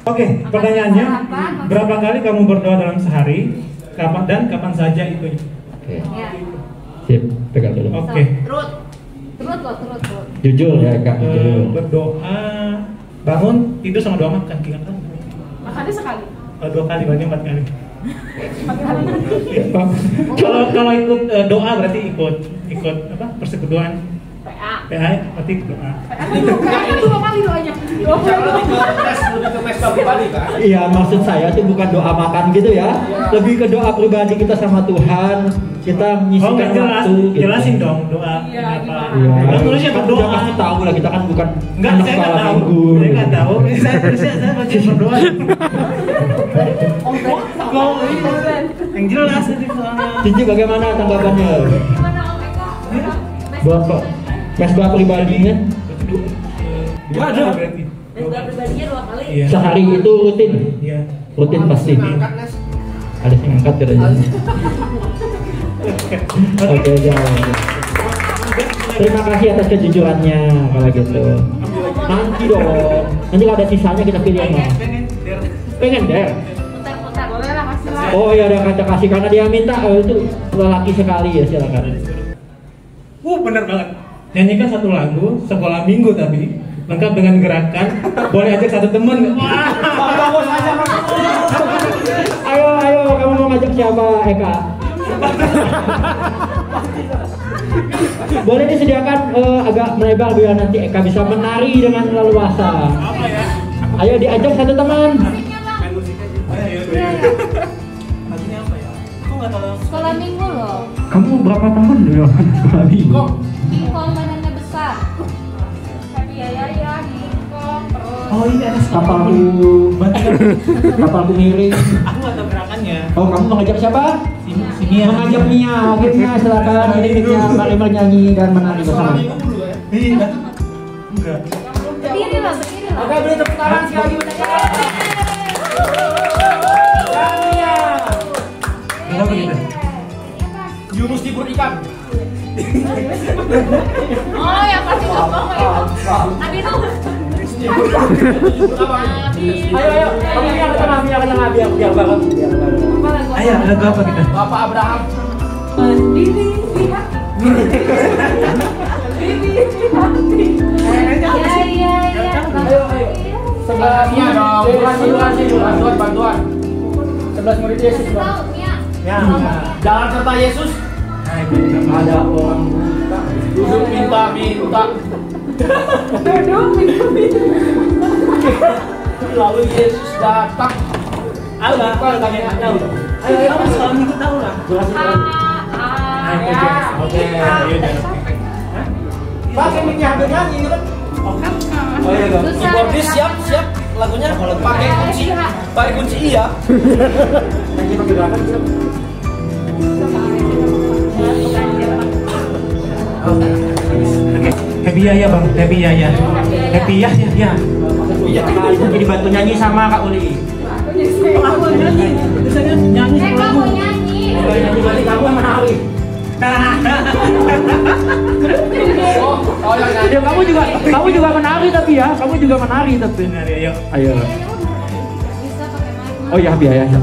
Oke, pertanyaannya, berapa kali kamu berdoa dalam sehari? Kapan saja itu? Oke. Sip, pegang dulu. Oke. Terus. Jujur ya Kak, jujur. Berdoa, bangun, tidur sama doa makan, tiga kali. Makannya sekali. 2 kali, berarti 4 kali. Kalau ikut doa berarti ikut apa? Persekutuan. PA berarti doa. Itu 2 kali doanya. Lebih ke pesta pribadi kan? Iya, maksud saya itu bukan doa makan gitu ya. Lebih ke doa pribadi kita sama Tuhan. Kita menyisikan waktu. Jelasin dong doa. Iya, apa? gimana? Kan tulisnya Kan berdoa. udah pasti tahu lah, kita kan bukan Enggak, anak saya nggak sekolah tahu. minggu. Saya nggak tahu. Saya baca berdoa. Yang jelas tadi soalnya. Cici bagaimana tanggapannya? Buat kok mesbah pribadinya Dua berarti. Mesbah pribadinya 2 kali. Iya. sehari itu rutin. Iya. Rutin pasti. Ada yang angkat ya. Oke, jangan. Terima kasih atas kejujurannya kalau gitu. Nanti dong. Nanti kalau ada sisanya kita pilih yang mana. Pengen der. Putar. Boleh lah, kasih lah. Oh ya ada kaca kasih karena dia minta itu lelaki sekali ya, silakan. Benar banget. Nyanyikan satu lagu sekolah minggu tapi lengkap dengan gerakan. Boleh ajak satu teman. Ayo kamu mau ngajak siapa Eka? Boleh disediakan agak melebar biar nanti Eka bisa menari dengan leluasa. Ayo diajak satu teman. Sekolah minggu loh. Kamu berapa tahun ya sekolah minggu? Ingkong badannya besar. Happy ya, ingkong terus. Oh ini ada kapalku miring. Aku nggak tahu gerakannya. Oh kamu mau ngajak siapa? Si Mia. Mengajak Mia. Oke Mia silakan. Ini Mia mari menyanyi dan menari bersama. Iya. Enggak. Berdiri lah. Oke, beri tepuk tangan sekali lagi buat Eka. Kenapa kita? Yunus di perut ikan. Oh yang pasti ngomong itu. Nabi Nuh. Ayo kamu yang ke tengah biar banget. Ayo lagu apa kita? Bapak Abraham. Diri di hati. Iya. Ayo. Sebelahnya dong. Bantuan. 11 murid Yesus. Tahu Mia. Ya. Jalan serta Yesus. Ada orang buta. Duduk minta. Lalu Yesus datang. Apa? Kami nggak tahu. Ayo kamu sekolah minggu tahu lah. Oke. Pakai minyak nyanyi kan? Oh iya dong. Keyboardis siap. Lagunya pakai kunci iya. Happy ya bang. Happy ya. Iya, jadi dibantu nyanyi sama Kak Uli. Aku nyanyi. Biasanya nyanyi. Kamu nyanyi. Nyanyi balik kamu yang menari. Ya, kamu juga menari tapi ya, kamu juga menari tapi. Ayo. Ayo. Bisa pakai mic. Oh ya biaya. Ya.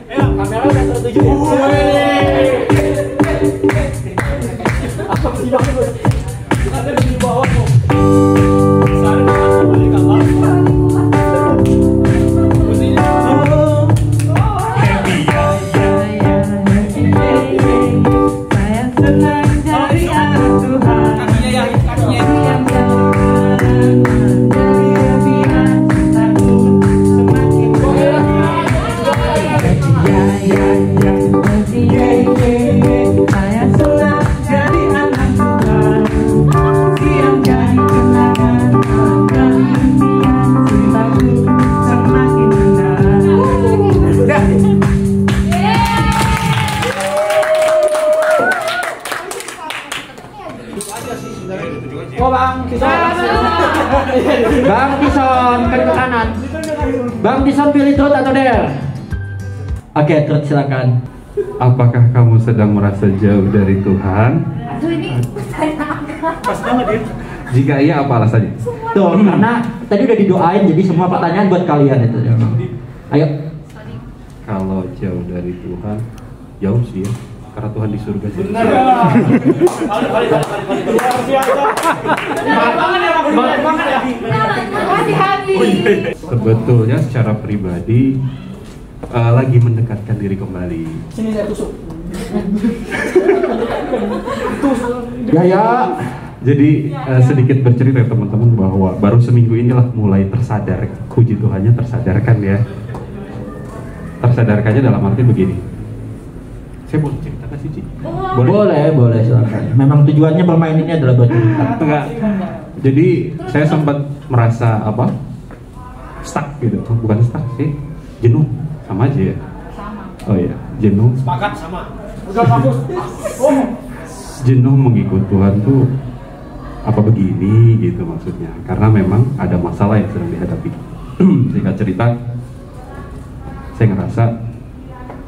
Ayo, kamera udah tertuju. Apa sih bang? Ada di bawah kok. Bang Tison, ke kanan. Bang Tison pilih trut atau dare? Oke, trut silakan. Apakah kamu sedang merasa jauh dari Tuhan? Aduh ini Pas banget ya. Jika iya, apa alasannya? semua Tuh, karena tadi udah didoain, jadi semua pertanyaan buat kalian itu. Ayo. Kalau jauh dari Tuhan, jauh sih ya. Karena Tuhan di surga sih. Sebetulnya secara pribadi lagi mendekatkan diri kembali. Sini saya tusuk. Ya. Jadi sedikit bercerita teman-teman bahwa baru seminggu inilah mulai tersadar, puji Tuhannya tersadarkan ya. Tersadarkannya dalam arti begini. Saya boleh cerita nggak sih, Ci? Boleh silakan. Memang tujuannya bermain ini adalah buat cerita. Enggak. Jadi saya sempat merasa apa? Stuck gitu. Bukan stuck sih, jenuh. Sama aja ya. Oh iya, jenuh. Sepakat sama. Udah bagus. Jenuh mengikut Tuhan tuh apa begini gitu maksudnya, karena memang ada masalah yang sedang dihadapi. Singkat cerita, saya ngerasa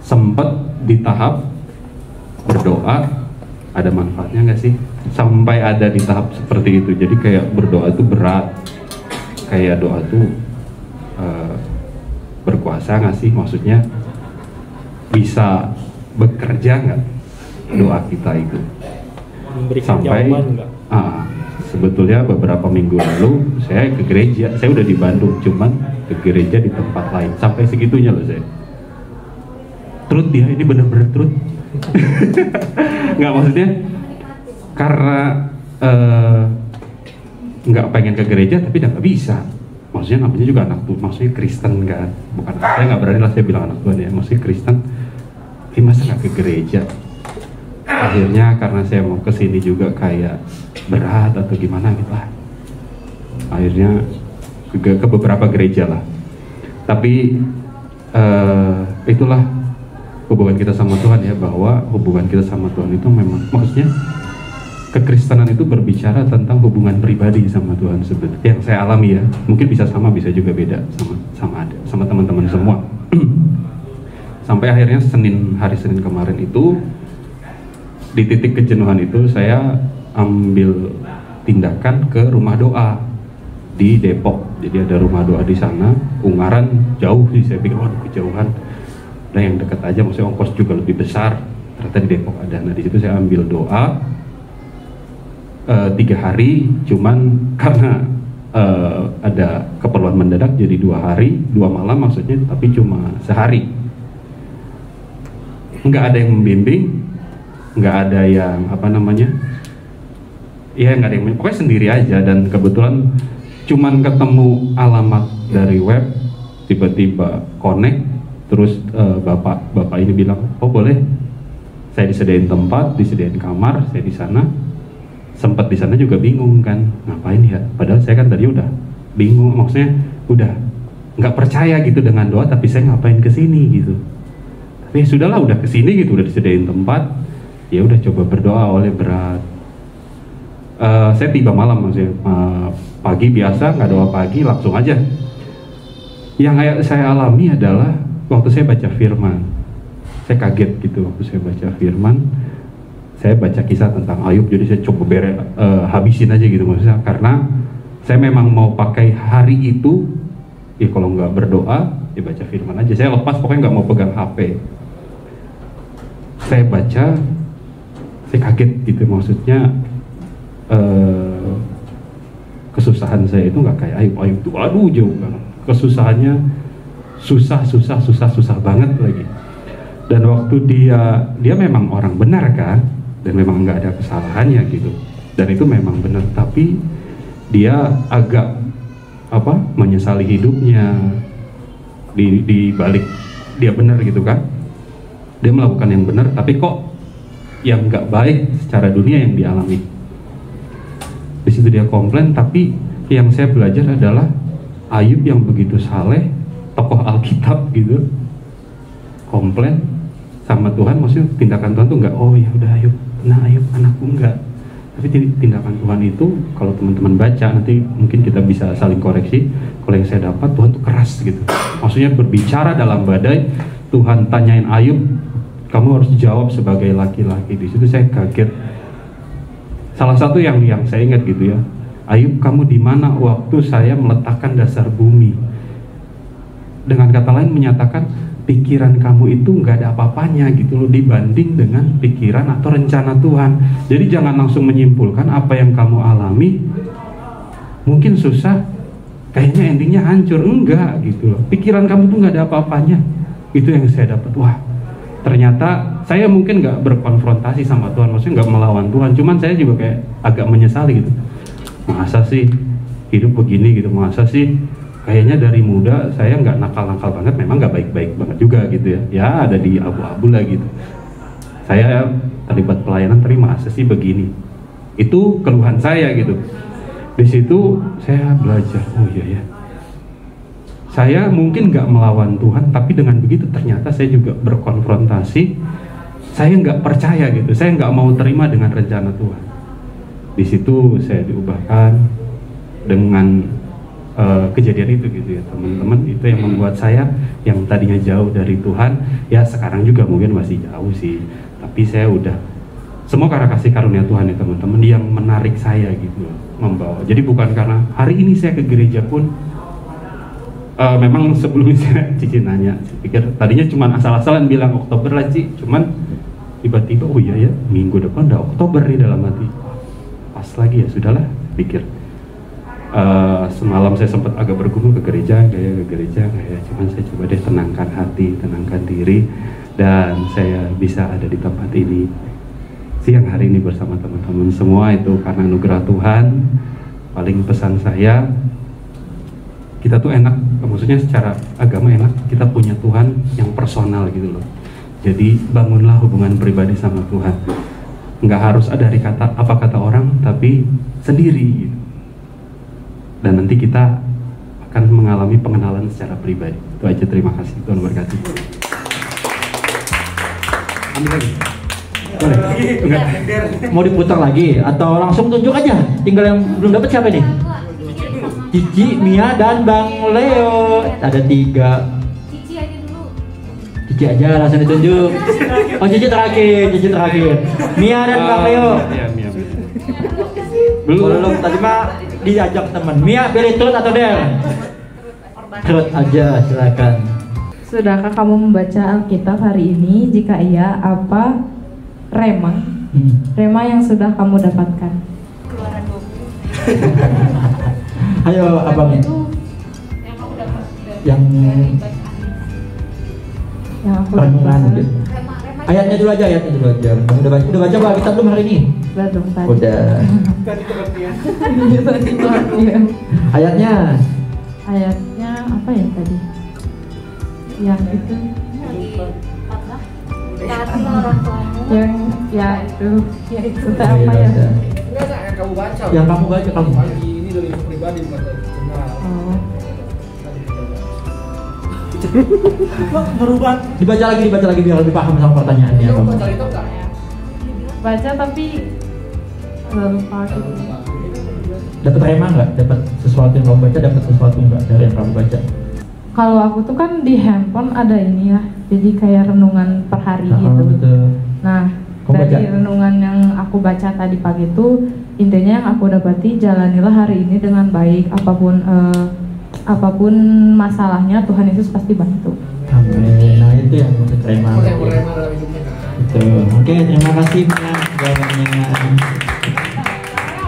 sempat di tahap berdoa ada manfaatnya nggak sih, sampai ada di tahap seperti itu. Jadi kayak berdoa itu berat, kayak doa tuh berkuasa nggak sih, maksudnya bisa bekerja nggak doa kita itu. Sampai sebetulnya beberapa minggu lalu saya ke gereja, saya udah di Bandung, cuman ke gereja di tempat lain, sampai segitunya loh saya. Truth dia ini bener-bener truth. Nggak, maksudnya karena nggak pengen ke gereja tapi udah nggak bisa. Maksudnya namanya juga anak Tuhan, maksudnya Kristen kan, bukan, saya nggak berani lah saya bilang anak Tuhan ya, maksudnya Kristen. Masa nggak ke gereja? Akhirnya karena saya mau kesini juga kayak berat atau gimana gitu lah, akhirnya ke beberapa gereja lah. Tapi itulah hubungan kita sama Tuhan ya, bahwa hubungan kita sama Tuhan itu memang, maksudnya kekristenan itu berbicara tentang hubungan pribadi sama Tuhan sebenarnya. Yang saya alami ya, mungkin bisa sama, bisa juga beda sama teman-teman semua. Sampai akhirnya hari Senin kemarin itu, di titik kejenuhan itu saya ambil tindakan ke rumah doa di Depok. Jadi ada rumah doa di sana, Ungaran jauh sih, saya pikir waduh kejauhan. Nah yang dekat aja, maksudnya ongkos juga lebih besar. Ternyata di Depok ada. Nah di situ saya ambil doa 3 hari, cuman karena ada keperluan mendadak jadi 2 hari, 2 malam maksudnya, tapi cuma sehari. Nggak ada yang membimbing, nggak ada yang nggak ada yang, pokoknya sendiri aja. Dan kebetulan cuman ketemu alamat dari web, tiba-tiba connect, terus bapak ini bilang, oh boleh, saya disediain tempat, disediain kamar, saya di sana. Sempat di sana juga bingung kan, ngapain ya, padahal saya kan tadi udah bingung, maksudnya udah nggak percaya gitu dengan doa, tapi saya ngapain kesini gitu. Tapi sudahlah, udah kesini gitu, udah disediain tempat, ya udah coba berdoa, oleh berat. Saya tiba malam, maksudnya pagi biasa, nggak doa pagi, langsung aja. Yang saya alami adalah waktu saya baca firman, saya kaget gitu waktu saya baca firman. Saya baca kisah tentang Ayub, jadi saya coba habisin aja gitu maksudnya, karena saya memang mau pakai hari itu, ya kalau nggak berdoa, ya baca firman aja. Saya lepas, pokoknya nggak mau pegang HP. Saya baca, saya kaget gitu, maksudnya kesusahan saya itu nggak kayak Ayub tuh, aduh jauh banget, kesusahannya susah banget lagi. Dan waktu dia memang orang benar kan, dan memang nggak ada kesalahannya gitu, dan itu memang benar, tapi dia agak menyesali hidupnya di balik dia benar gitu kan, dia melakukan yang benar tapi kok yang nggak baik secara dunia yang dialami. Di situ dia komplain, tapi yang saya belajar adalah Ayub yang begitu saleh, tokoh Alkitab gitu, komplain sama Tuhan, maksudnya tindakan Tuhan tuh nggak, oh ya udah Ayub, nah Ayub anakku, enggak. Tapi tindakan Tuhan itu, kalau teman-teman baca nanti mungkin kita bisa saling koreksi. Kalau yang saya dapat, Tuhan tuh keras gitu, maksudnya berbicara dalam badai. Tuhan tanyain Ayub, kamu harus jawab sebagai laki-laki. Di situ saya kaget. Salah satu yang saya ingat gitu ya, Ayub, kamu di mana waktu saya meletakkan dasar bumi? Dengan kata lain menyatakan pikiran kamu itu nggak ada apa-apanya gitu loh dibanding dengan pikiran atau rencana Tuhan. Jadi jangan langsung menyimpulkan apa yang kamu alami mungkin susah, kayaknya endingnya hancur. Enggak gitu loh. Pikiran kamu tuh nggak ada apa-apanya. Itu yang saya dapat. Wah, ternyata saya mungkin nggak berkonfrontasi sama Tuhan, maksudnya nggak melawan Tuhan. Cuman saya juga kayak agak menyesali gitu. Masa sih hidup begini gitu? Masa sih kayaknya dari muda saya nggak nakal-nakal banget, memang nggak baik-baik banget juga gitu ya. Ya ada di abu-abu lah gitu. Saya terlibat pelayanan, tapi masa sih begini? Itu keluhan saya gitu. Di situ saya belajar, oh iya ya. Saya mungkin nggak melawan Tuhan, tapi dengan begitu ternyata saya juga berkonfrontasi. Saya nggak percaya gitu, saya nggak mau terima dengan rencana Tuhan. Di situ saya diubahkan dengan kejadian itu gitu ya teman-teman. Itu yang membuat saya yang tadinya jauh dari Tuhan, ya sekarang juga mungkin masih jauh sih, tapi saya udah semua karena kasih karunia Tuhan ya teman-teman yang menarik saya gitu, membawa. Jadi bukan karena hari ini saya ke gereja pun. Memang sebelumnya Cici nanya, saya pikir tadinya cuma asal-asalan bilang Oktober lah Ci, cuman tiba-tiba oh iya ya minggu depan udah Oktober nih dalam hati. Pas lagi ya sudahlah pikir. Semalam saya sempat agak bergumul ke gereja, cuman saya coba deh tenangkan hati, tenangkan diri, dan saya bisa ada di tempat ini siang hari ini bersama teman-teman semua. Itu karena anugerah Tuhan. Paling pesan saya, kita tuh enak, maksudnya secara agama enak, kita punya Tuhan yang personal gitu loh. Jadi bangunlah hubungan pribadi sama Tuhan. Nggak harus ada dari kata apa kata orang, tapi sendiri gitu. Dan nanti kita akan mengalami pengenalan secara pribadi. Itu aja, terima kasih. Tuhan berkati. Ambil lagi. Boleh. Mau diputar lagi atau langsung tunjuk aja? Tinggal yang belum dapat siapa nih? Cici, Mia, dan Bang Leo. Ada 3. Cici aja dulu. Cici aja langsung ditunjuk. Oh Cici terakhir. Mia dan Bang Leo. Iya, Mia. Belum, tadi mah diajak teman. Mia pilih Truth atau Dare? Truth aja, silakan. Sudahkah kamu membaca Alkitab hari ini? Jika iya, apa rema yang sudah kamu dapatkan? Keluaran 20. Ayo abang. Yang kamu dapat Yang aku renungan dapat. gitu. Ayatnya dulu aja. Udah baca Pak Alkitab belum hari ini? Belum tadi. Udah. Ayatnya apa ya tadi? Yang itu. Taati orang tuamu. Yang itu apa ya? Enggak, yang kamu baca. Yang kamu baca kamu. Pagi ini dari pribadi bukan dari jurnal. Oh. Merubah. Dibaca lagi biar lebih paham sama pertanyaannya. Kamu baca itu enggak? Baca tapi lupa gitu. Dapat rema nggak? Dapat sesuatu yang kamu baca, dapat sesuatu nggak dari yang kamu baca? Kalau aku tuh kan di handphone ada ini ya, jadi kayak renungan per hari gitu. Betul. Nah, Kamu dari baca? renungan yang aku baca tadi pagi itu intinya yang aku dapati, jalanilah hari ini dengan baik, apapun masalahnya Tuhan Yesus pasti bantu. Amin. Nah itu yang maksud rema. Yang berema dalam hidupnya kan. Betul. Oke, terima kasih Mia jawabannya.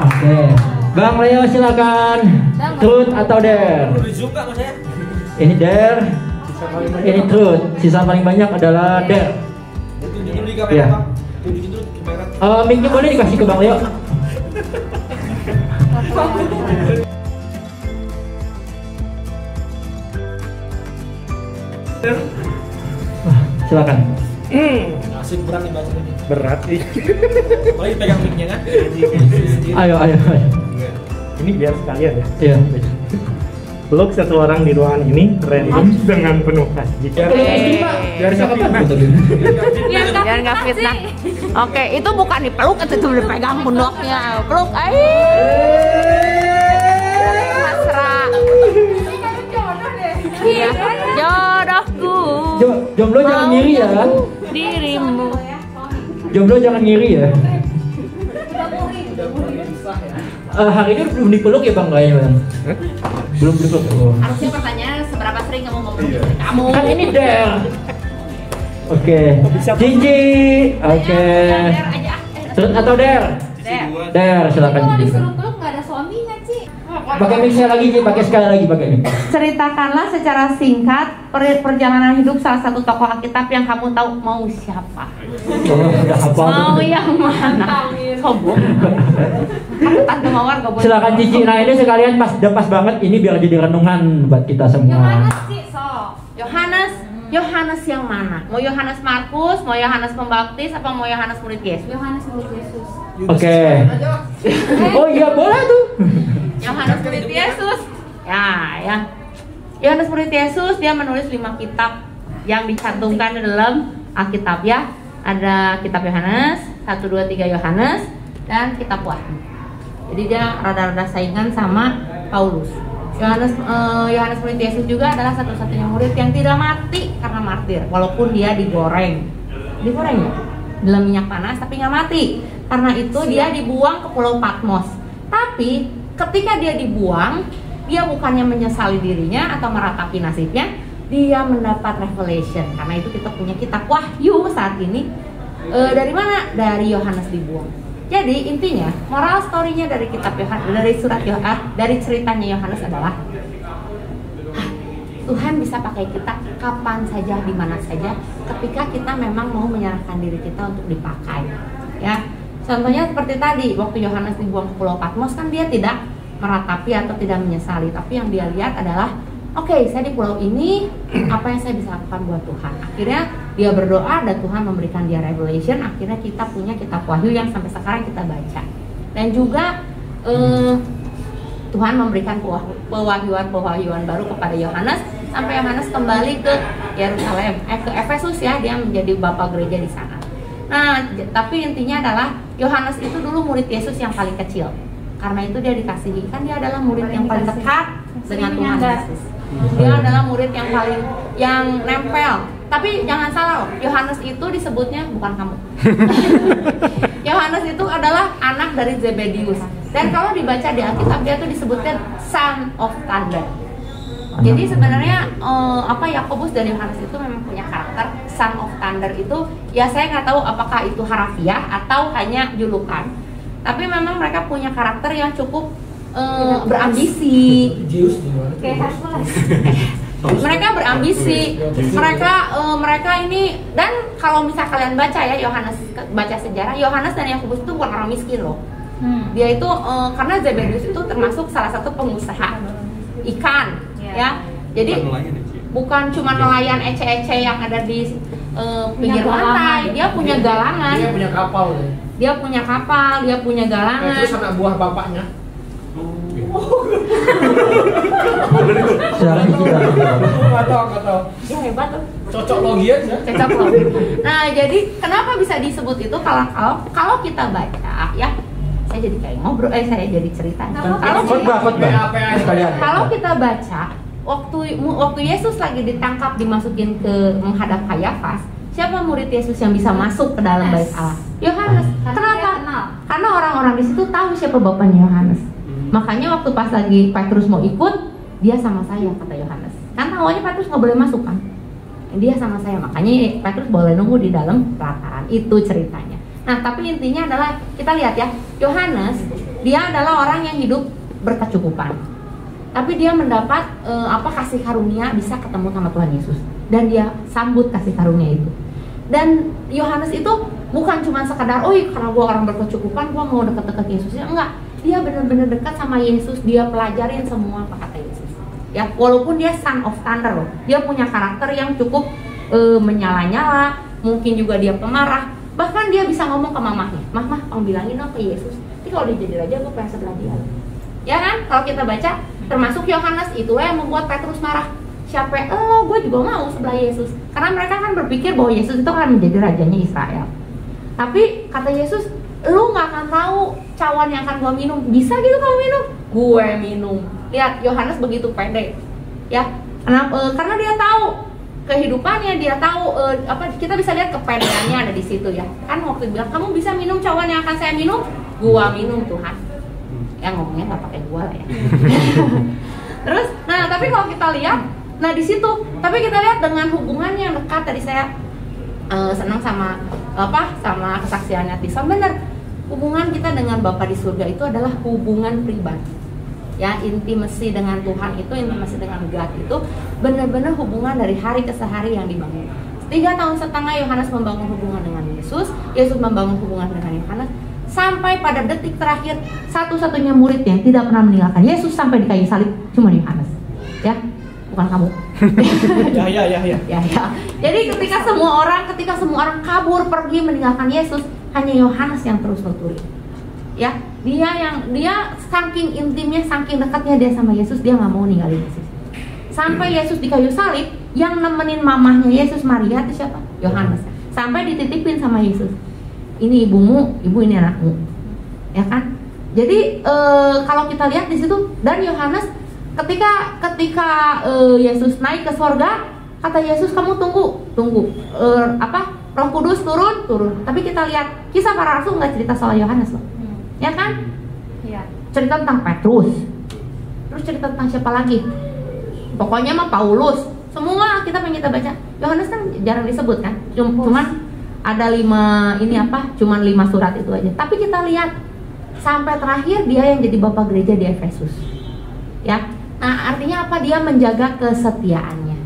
Oke, Bang Leo silakan. Truth atau Dare? Ini Dare. Ini Truth. Sisa paling banyak adalah Dare. Ya. Mic-nya boleh dikasih ke Bang Leo. Silakan. Asik berat nih baca ini. Berat nih. Apalagi pegang mic-nya kan. Ayo. Ini biar sekalian ya. Iya. Peluk satu orang di ruangan ini random dengan penuh kasih. Biar siapa Biar nggak fitnah. Oke, itu bukan dipeluk, itu dipegang pundaknya. Peluk, mesra. Iya, jodohku. Jomblo jangan ngiri ya. Dirimu. Jomblo jangan ngiri ya. hari ini belum dipeluk ya Bang kayaknya Bang? Belum dipeluk. Oh. Harusnya pertanyaan seberapa sering kamu ngomong kamu? Kan ini Del. Oke. Cici. Oke. Terus atau Der? Der, silakan Cici. Disuruh peluk nggak ada suaminya Ci. Pakai mixnya lagi Cici, pakai sekali lagi pakai ini. Ceritakanlah secara singkat perjalanan hidup salah satu tokoh Alkitab yang kamu tahu. Mau siapa? Mau yang mana? Sombong. Aku tante mawar gak boleh. Silakan Cici. Nah ini sekalian pas banget ini biar jadi renungan buat kita semua. Yohanes Ci, Yohanes yang mana? Mau Yohanes Markus, mau Yohanes Pembaptis, apa mau Yohanes murid Yesus? Yohanes murid Yesus. Oke. Oh iya boleh tuh. Yohanes murid Yesus. Ya. Yohanes murid Yesus dia menulis 5 kitab yang dicantumkan di dalam Alkitab ya. Ada kitab Yohanes, 1, 2, 3 Yohanes dan kitab Wahyu. Jadi dia rada-rada saingan sama Paulus. Yohanes murid Yesus juga adalah satu-satunya murid yang tidak mati karena martir, walaupun dia digoreng ya dalam minyak panas tapi nggak mati. Karena itu dia dibuang ke Pulau Patmos. Tapi ketika dia dibuang, dia bukannya menyesali dirinya atau meratapi nasibnya, dia mendapat revelation. Karena itu kita punya kitab Wahyu saat ini. Dari mana? Dari Yohanes dibuang. Jadi intinya moral story-nya dari kitab Yohanes, dari surat Yohanes, dari ceritanya Yohanes adalah Tuhan bisa pakai kita kapan saja, di mana saja, ketika kita memang mau menyerahkan diri kita untuk dipakai. Ya, contohnya seperti tadi, waktu Yohanes dibuang ke Pulau Patmos kan dia tidak meratapi atau tidak menyesali, tapi yang dia lihat adalah oke, saya di pulau ini, apa yang saya bisa lakukan buat Tuhan? Akhirnya dia berdoa dan Tuhan memberikan dia revelation. Akhirnya kita punya kitab Wahyu yang sampai sekarang kita baca. Dan juga Tuhan memberikan pewahyuan baru kepada Yohanes sampai Yohanes kembali ke Yerusalem, ke Efesus ya, dia menjadi bapak gereja di sana. Nah, tapi intinya adalah Yohanes itu dulu murid Yesus yang paling kecil. Karena itu dia dikasihi, kan dia adalah murid yang paling dekat dengan Tuhan Yesus. Dia adalah murid yang nempel. Tapi jangan salah loh, Yohanes itu disebutnya bukan kamu. Yohanes itu adalah anak dari Zebedius. Dan kalau dibaca di Alkitab dia tuh disebutnya son of thunder. Jadi sebenarnya Yakobus dan Yohanes itu memang punya karakter son of thunder itu. Ya saya nggak tahu apakah itu harafiah atau hanya julukan. Tapi memang mereka punya karakter yang cukup berambisi. Mereka berambisi. Mereka ini, dan kalau misal kalian baca ya Yohanes, baca sejarah, Yohanes dan Yakobus itu bukan orang miskin loh. Dia itu karena Zebedius itu termasuk salah satu pengusaha ikan, ya. Jadi bukan cuma nelayan ece-ece yang ada di pinggir pantai. Dia punya galangan. Dia punya kapal. Dia punya kapal, dia punya galangan. Terus anak buah bapaknya. Kata. Ya hebat tuh. Cocok logi aja. Cocok logi. Nah, jadi kenapa bisa disebut itu kalau kita baca ya. Saya jadi kayak ngobrol, saya jadi cerita. Kalau kita baca waktu Yesus lagi ditangkap dimasukin ke menghadap Kayafas, siapa murid Yesus yang bisa masuk ke dalam bait Allah? Yohanes. Kenapa? Karena orang-orang di situ tahu siapa bapaknya Yohanes. Makanya waktu pas lagi Petrus mau ikut, dia sama saya, kata Yohanes. Kan awalnya Petrus nggak boleh masuk kan? Dia sama saya, makanya Petrus boleh nunggu di dalam pelataran. Itu ceritanya. Nah, tapi intinya adalah kita lihat ya, Yohanes dia adalah orang yang hidup berkecukupan. Tapi dia mendapat kasih karunia bisa ketemu sama Tuhan Yesus, dan dia sambut kasih karunia itu. Dan Yohanes itu bukan cuma sekedar karena gue orang berkecukupan gue mau deket-deket Yesusnya, enggak. Dia benar-benar dekat sama Yesus, dia pelajarin semua apa kata Yesus. Ya, walaupun dia son of thunder loh, dia punya karakter yang cukup menyala-nyala, mungkin juga dia pemarah. Bahkan dia bisa ngomong ke mamahnya, "Mah, kamu bilangin dong ke Yesus. Tapi kalau dia jadi raja, gue pengen sebelah dia." Ya kan? Kalau kita baca, termasuk Yohanes itulah yang membuat Petrus marah. Siapa gue juga mau sebelah Yesus. Karena mereka kan berpikir bahwa Yesus itu akan menjadi rajanya Israel. Tapi kata Yesus, lu nggak akan tahu cawan yang akan gue minum. Bisa gitu kamu minum? Gue minum. Lihat, Yohanes begitu pede. Ya, karena dia tahu kehidupannya, dia tahu kita bisa lihat kepedeannya ada di situ ya. Kan waktu bilang, kamu bisa minum cawan yang akan saya minum? Gua minum Tuhan. Ya ngomongnya nggak pakai gua lah ya. Terus, nah tapi kalau kita lihat, nah di situ, tapi kita lihat dengan hubungan yang dekat. Tadi saya senang sama sama kesaksiannya Tisa. Benar, hubungan kita dengan Bapa di surga itu adalah hubungan pribadi. Ya, intimasi dengan Tuhan itu, intimasi dengan God itu benar-benar hubungan dari hari ke hari yang dibangun. 3,5 tahun Yohanes membangun hubungan dengan Yesus, Yesus membangun hubungan dengan Yohanes, sampai pada detik terakhir satu-satunya murid yang tidak pernah meninggalkan Yesus sampai di kayu salib cuma Yohanes. Ya, bukan kamu. Ya. Jadi ketika semua orang kabur pergi meninggalkan Yesus, hanya Yohanes yang terus nuturi. Ya, dia saking intimnya, saking dekatnya dia sama Yesus, dia nggak mau ninggalin Yesus. Sampai Yesus di kayu salib, yang nemenin mamahnya Yesus, Maria, itu siapa? Yohanes. Sampai dititipin sama Yesus. Ini ibumu, ibu ini anakmu, ya kan? Jadi kalau kita lihat di situ, dan Yohanes ketika Yesus naik ke sorga, kata Yesus, kamu tunggu, Roh Kudus turun. Tapi kita lihat kisah para rasul nggak cerita soal Yohanes loh, ya kan? Iya. Cerita tentang Petrus, terus cerita tentang siapa lagi? Pokoknya mah Paulus. Semua kita baca. Yohanes kan jarang disebut kan, cuman ada 5 surat itu aja. Tapi kita lihat sampai terakhir dia yang jadi bapak gereja di Efesus. Ya. Nah, artinya apa? Dia menjaga kesetiaannya.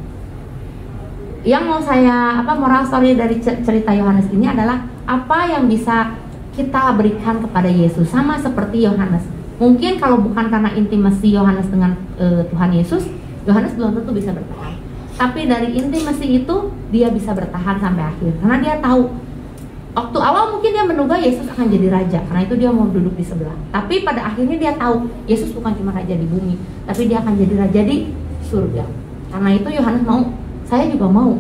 Yang mau saya moral story dari cerita Yohanes ini adalah apa yang bisa kita berikan kepada Yesus, sama seperti Yohanes. Mungkin kalau bukan karena intimasi Yohanes dengan Tuhan Yesus, Yohanes belum tentu bisa bertahan. Tapi dari intimasi itu dia bisa bertahan sampai akhir, karena dia tahu waktu awal mungkin dia menduga Yesus akan jadi raja, karena itu dia mau duduk di sebelah. Tapi pada akhirnya dia tahu Yesus bukan cuma raja di bumi, tapi dia akan jadi raja di surga. Karena itu Yohanes mau, saya juga mau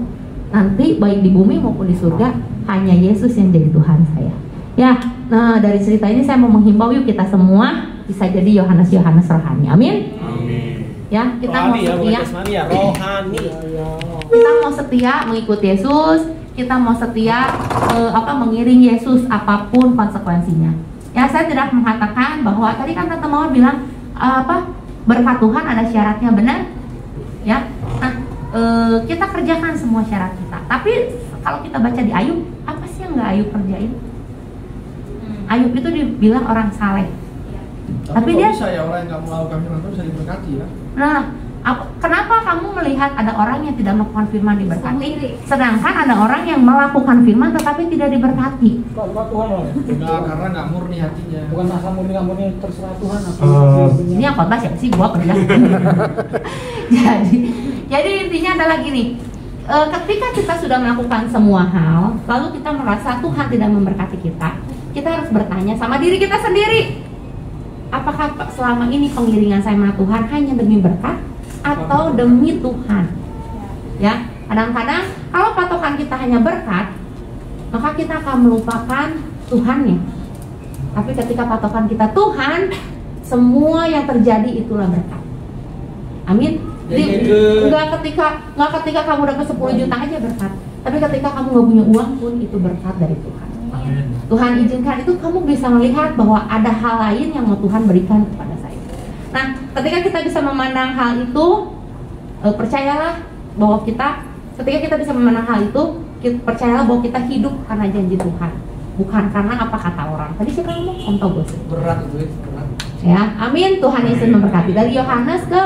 nanti baik di bumi maupun di surga hanya Yesus yang jadi Tuhan saya. Ya, nah dari cerita ini saya mau menghimbau yuk kita semua bisa jadi Yohanes rohani. Amin. Ya, kita rohani, mau setia. Rohani. Kita mau setia mengikuti Yesus, kita mau setia mengiring Yesus apapun konsekuensinya. Ya, saya tidak mengatakan bahwa tadi kan Tante Mawar bilang berkat Tuhan ada syaratnya, benar? Ya. Nah, kita kerjakan semua syarat kita. Tapi kalau kita baca di Ayub, apa sih yang nggak Ayub kerjain? Ayub itu dibilang orang saleh. Tapi dia bisa ya orang yang nggak melakukan firman Tuhan bisa diberkati ya. Nah, kenapa kamu melihat ada orang yang tidak melakukan firman diberkati, sedangkan ada orang yang melakukan firman tetapi tidak diberkati? Enggak, karena nggak murni hatinya. Bukan masa murni terserah Tuhan. Ini yang khotbah siapa sih? Gua kerja. Jadi intinya adalah gini. Ketika kita sudah melakukan semua hal, lalu kita merasa Tuhan tidak memberkati kita harus bertanya sama diri kita sendiri. Apakah selama ini pengiringan saya sama Tuhan hanya demi berkat atau demi Tuhan? Ya, kadang-kadang kalau patokan kita hanya berkat, maka kita akan melupakan Tuhannya. Tapi ketika patokan kita Tuhan, semua yang terjadi itulah berkat. Amin. Enggak ketika kamu dapat 10 juta aja berkat, tapi ketika kamu nggak punya uang pun itu berkat dari Tuhan. Tuhan izinkan itu, kamu bisa melihat bahwa ada hal lain yang mau Tuhan berikan kepada saya. Nah, ketika kita bisa memandang hal itu, percayalah bahwa ketika kita bisa memandang hal itu, percayalah bahwa kita hidup karena janji Tuhan, bukan karena apa kata orang. Tadi siapa ngomong? Om Togos. Berat itu, berat. Ya, amin. Tuhan Yesus memberkati. Dari Yohanes ke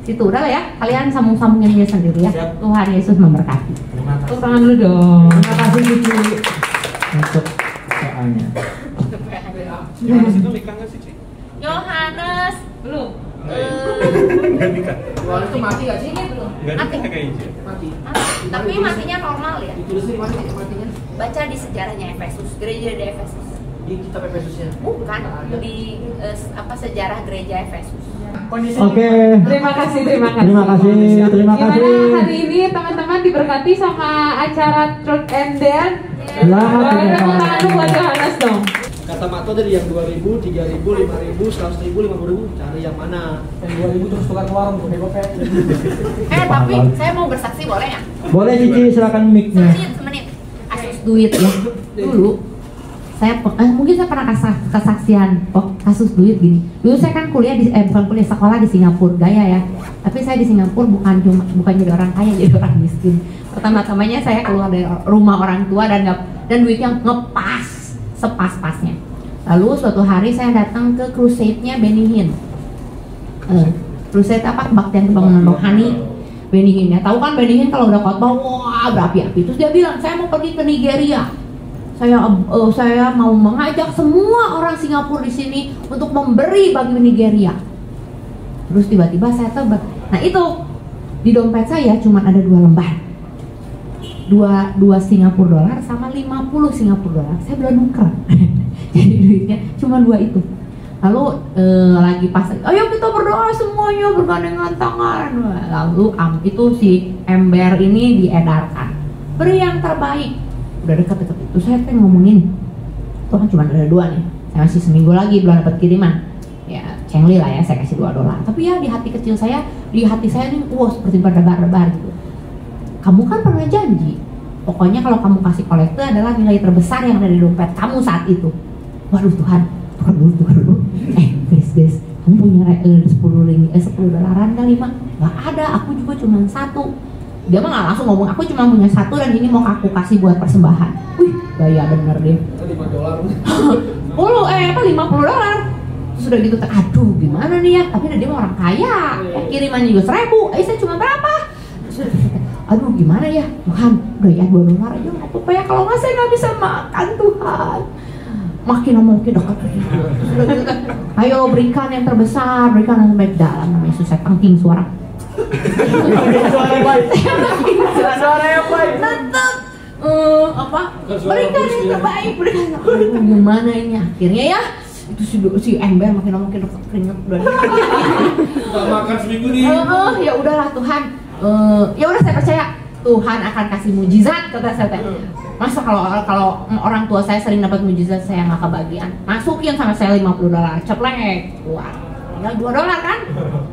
situ, udah lah ya. Kalian sambung-sambungin aja sendiri ya. Tuhan Yesus memberkati. Tepuk tangan dulu dong. Terima kasih Cici untuk soalnya. Yohanes itu nikah nggak sih, Ci? Yohanes belum. Nggak nikah. Yohanes itu mati nggak sih? Belum. Nggak nikah kayaknya, Ci. Mati. Tapi matinya normal ya. Ditulisnya matinya. Baca di sejarahnya Efesus, gereja di Efesus. Di kitab Efesusnya. Bukan di sejarah gereja Efesus. Oke. Terima kasih. Terima kasih. Gimana hari ini teman-teman diberkati sama acara Truth and Dare? Selamat tepuk tangan dulu buat Yohanes dong. Kata Mato dari yang 2.000, 3.000, 5.000, 100.000, 50.000, cari yang mana? Yang 2.000 terus tukar ke warung, gope-gope. Tapi saya mau bersaksi, boleh ya? Boleh Cici, silakan mic-nya. Semenit. Asus duit ya. Dulu mungkin saya pernah kesaksian kasus duit gini. Dulu saya kan kuliah bukan kuliah, sekolah di Singapura, gaya ya. Tapi saya di Singapura bukan jadi orang kaya, jadi orang miskin. Pertama-tamanya saya keluar dari rumah orang tua dan duitnya ngepas sepas-pasnya. Lalu suatu hari saya datang ke crusade-nya Benny Hinn. Crusade apa? Kebaktian Pembangunan Rohani Benny Hinn ya. Tahu kan Benny Hinn kalau udah khotbah wah berapi-api. Terus dia bilang, "Saya mau pergi ke Nigeria. Saya mau mengajak semua orang Singapura di sini untuk memberi bagi Nigeria." Terus tiba-tiba saya tebak. Nah itu di dompet saya cuma ada 2 lembar, 2 Singapura dolar sama 50 Singapura dolar. Saya belum nuker. Jadi duitnya cuma 2 itu. Lalu lagi pas, ayo kita berdoa semuanya bergandengan tangan. Lalu itu si ember ini diedarkan, beri yang terbaik. Udah deket itu saya kan ngomongin, Tuhan cuma ada 2 nih, saya masih seminggu lagi belum dapat kiriman. Ya cengli lah ya, saya kasih $2. Tapi ya di hati kecil saya, di hati saya nih, seperti berdebar-debar gitu. Kamu kan pernah janji, pokoknya kalau kamu kasih kolekte adalah nilai terbesar yang ada di dompet kamu saat itu. Waduh Tuhan, tukar dulu. Guys, kamu punya $10 kali mah? Gak ada, aku juga cuma 1. Dia mah gak langsung ngomong, aku cuma punya 1 dan ini mau aku kasih buat persembahan. Wih, gaya bener deh. $50. Terus udah gitu, aduh gimana nih ya, tapi dia mah orang kaya, kirimannya juga 1.000, saya cuma berapa? Aduh gimana ya, Tuhan, udah ya $2 aja gak apa-apa ya, kalau nggak saya nggak bisa makan Tuhan. Makin dekat gitu. Ayo berikan yang terbesar, berikan yang terbaik. Dalam namanya susah tangking suara. Suara yang baik. Tetap berikan yang terbaik, berikan. Gimana ini akhirnya ya? Itu si ember makin dekat keringet udah. Gak makan seminggu nih. Ya udahlah Tuhan. Ya udah saya percaya Tuhan akan kasih mujizat, kata saya. Masa kalau orang tua saya sering dapat mujizat saya nggak kebagian, masukin sama saya $50, ceplek keluar, tinggal $2 kan?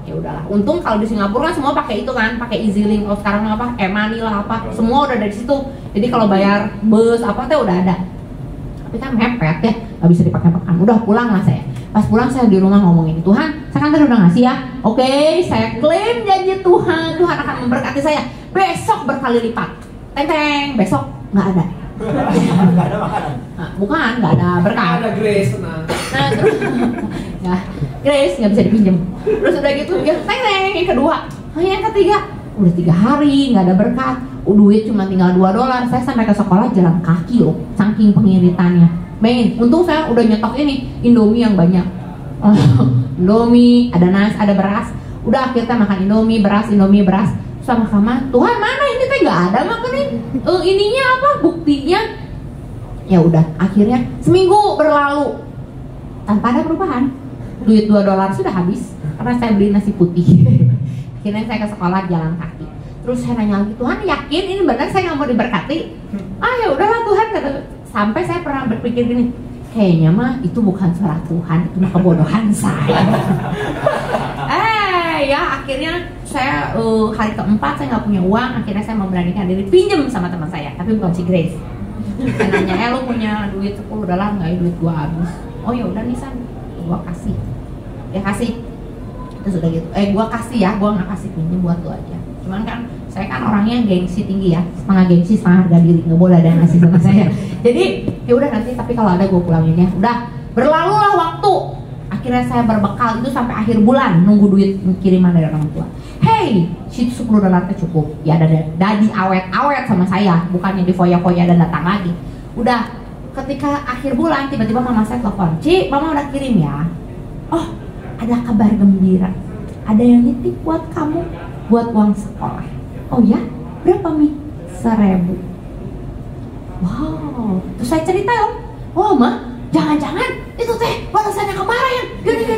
Ya udahlah. Untung kalau di Singapura kan semua pakai itu kan, pakai EasyLink. Kalau sekarang apa, e-money lah apa, semua udah dari situ. Jadi kalau bayar bus apa tuh udah ada. Tapi kan mepet ya, nggak bisa dipakai-pakai. Udah pulang lah saya. Pas pulang saya di rumah ngomongin, Tuhan, saya kan tadi udah ngasih ya. Oke, saya klaim janji Tuhan, Tuhan akan memberkati saya. Besok berkali lipat. Teng, besok nggak ada. Nggak ada makanan. Nah, bukan, nggak ada berkat. Ada Grace, tenang. Nah terus, ya Grace nggak bisa dipinjem. Terus udah gitu, ya teng yang kedua, yang ketiga, udah 3 hari nggak ada berkat. Duit cuma tinggal $2. Saya sampai ke sekolah jalan kaki loh, saking pengiritannya. Bayangin, untung saya udah nyetok ini Indomie yang banyak. Indomie, ada nasi, ada beras. Udah kita makan Indomie, beras. Sama Tuhan mana ini teh nggak ada makanin. Ininya apa? Buktinya? Ya udah, akhirnya seminggu berlalu tanpa ada perubahan. Duit $2 sudah habis karena saya beli nasi putih. Akhirnya saya ke sekolah jalan kaki. Terus saya nanya lagi, Tuhan yakin ini benar saya nggak mau diberkati? Ya udahlah Tuhan, kata. Sampai saya pernah berpikir gini, kayaknya mah itu bukan suara Tuhan, itu mah kebodohan saya. Ya akhirnya saya hari keempat saya nggak punya uang, akhirnya saya memberanikan diri pinjem sama teman saya, tapi bukan si Grace. Saya nanya, lu punya duit $10 nggak? Duit gua habis. Oh ya udah nih San, gua kasih. Ya kasih. Terus udah gitu, gua kasih ya, gua nggak kasih, pinjem buat lu aja. Cuman kan saya kan orangnya gengsi tinggi ya, setengah gengsi setengah harga diri, nggak boleh ada yang ngasih sama saya. Jadi ya udah nanti, tapi kalau ada gua pulangin ya. Udah berlalulah waktu. Akhirnya saya berbekal itu sampai akhir bulan nunggu duit kiriman dari orang tua. Hey, situ $10 cukup. Ya dadi awet-awet sama saya, bukannya di foya-foya dan datang lagi. Udah, ketika akhir bulan tiba-tiba mama saya telepon, Ci, mama udah kirim ya. Oh, ada kabar gembira. Ada yang nitip buat kamu, buat uang sekolah. Oh ya, berapa Mi? 1.000. Wow, terus saya cerita om. Oh ma, jangan-jangan itu teh balasannya kemarin. Gede.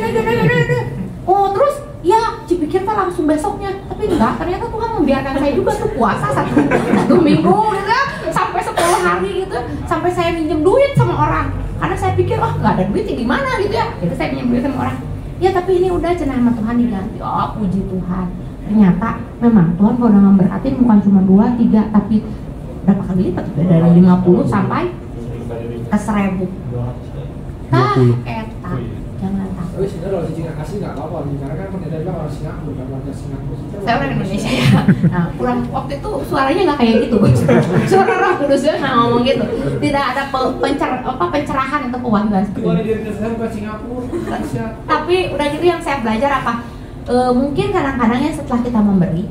Oh terus ya dipikir kan langsung besoknya, tapi enggak, ternyata Tuhan membiarkan saya juga tuh puasa satu minggu gitu, sampai 10 hari gitu, sampai saya minjem duit sama orang karena saya pikir nggak ada duit ya gimana gitu ya, jadi saya minjem duit sama orang. Ya tapi ini udah cenah sama Tuhan diganti. Oh puji Tuhan, ternyata memang Tuhan kalau udah memberkatin bukan cuma 2, 3 tapi berapa kali lipat, dari 50 sampai ke 1000. Tah, eta. Jangan takut. Tapi sebenarnya kalau Cici nggak kasih nggak apa-apa, karena kan pendeta bilang orang Singapura, kan warga Singapura. Saya orang Indonesia ya. Nah, kurang waktu itu suaranya nggak kayak gitu. Suara Roh Kudus dia nggak ngomong gitu. Tidak ada pencerahan atau pewahyuan. Kecuali diri saya bukan Singapura. Tapi udah gitu yang saya belajar apa? Mungkin kadang-kadang ya setelah kita memberi,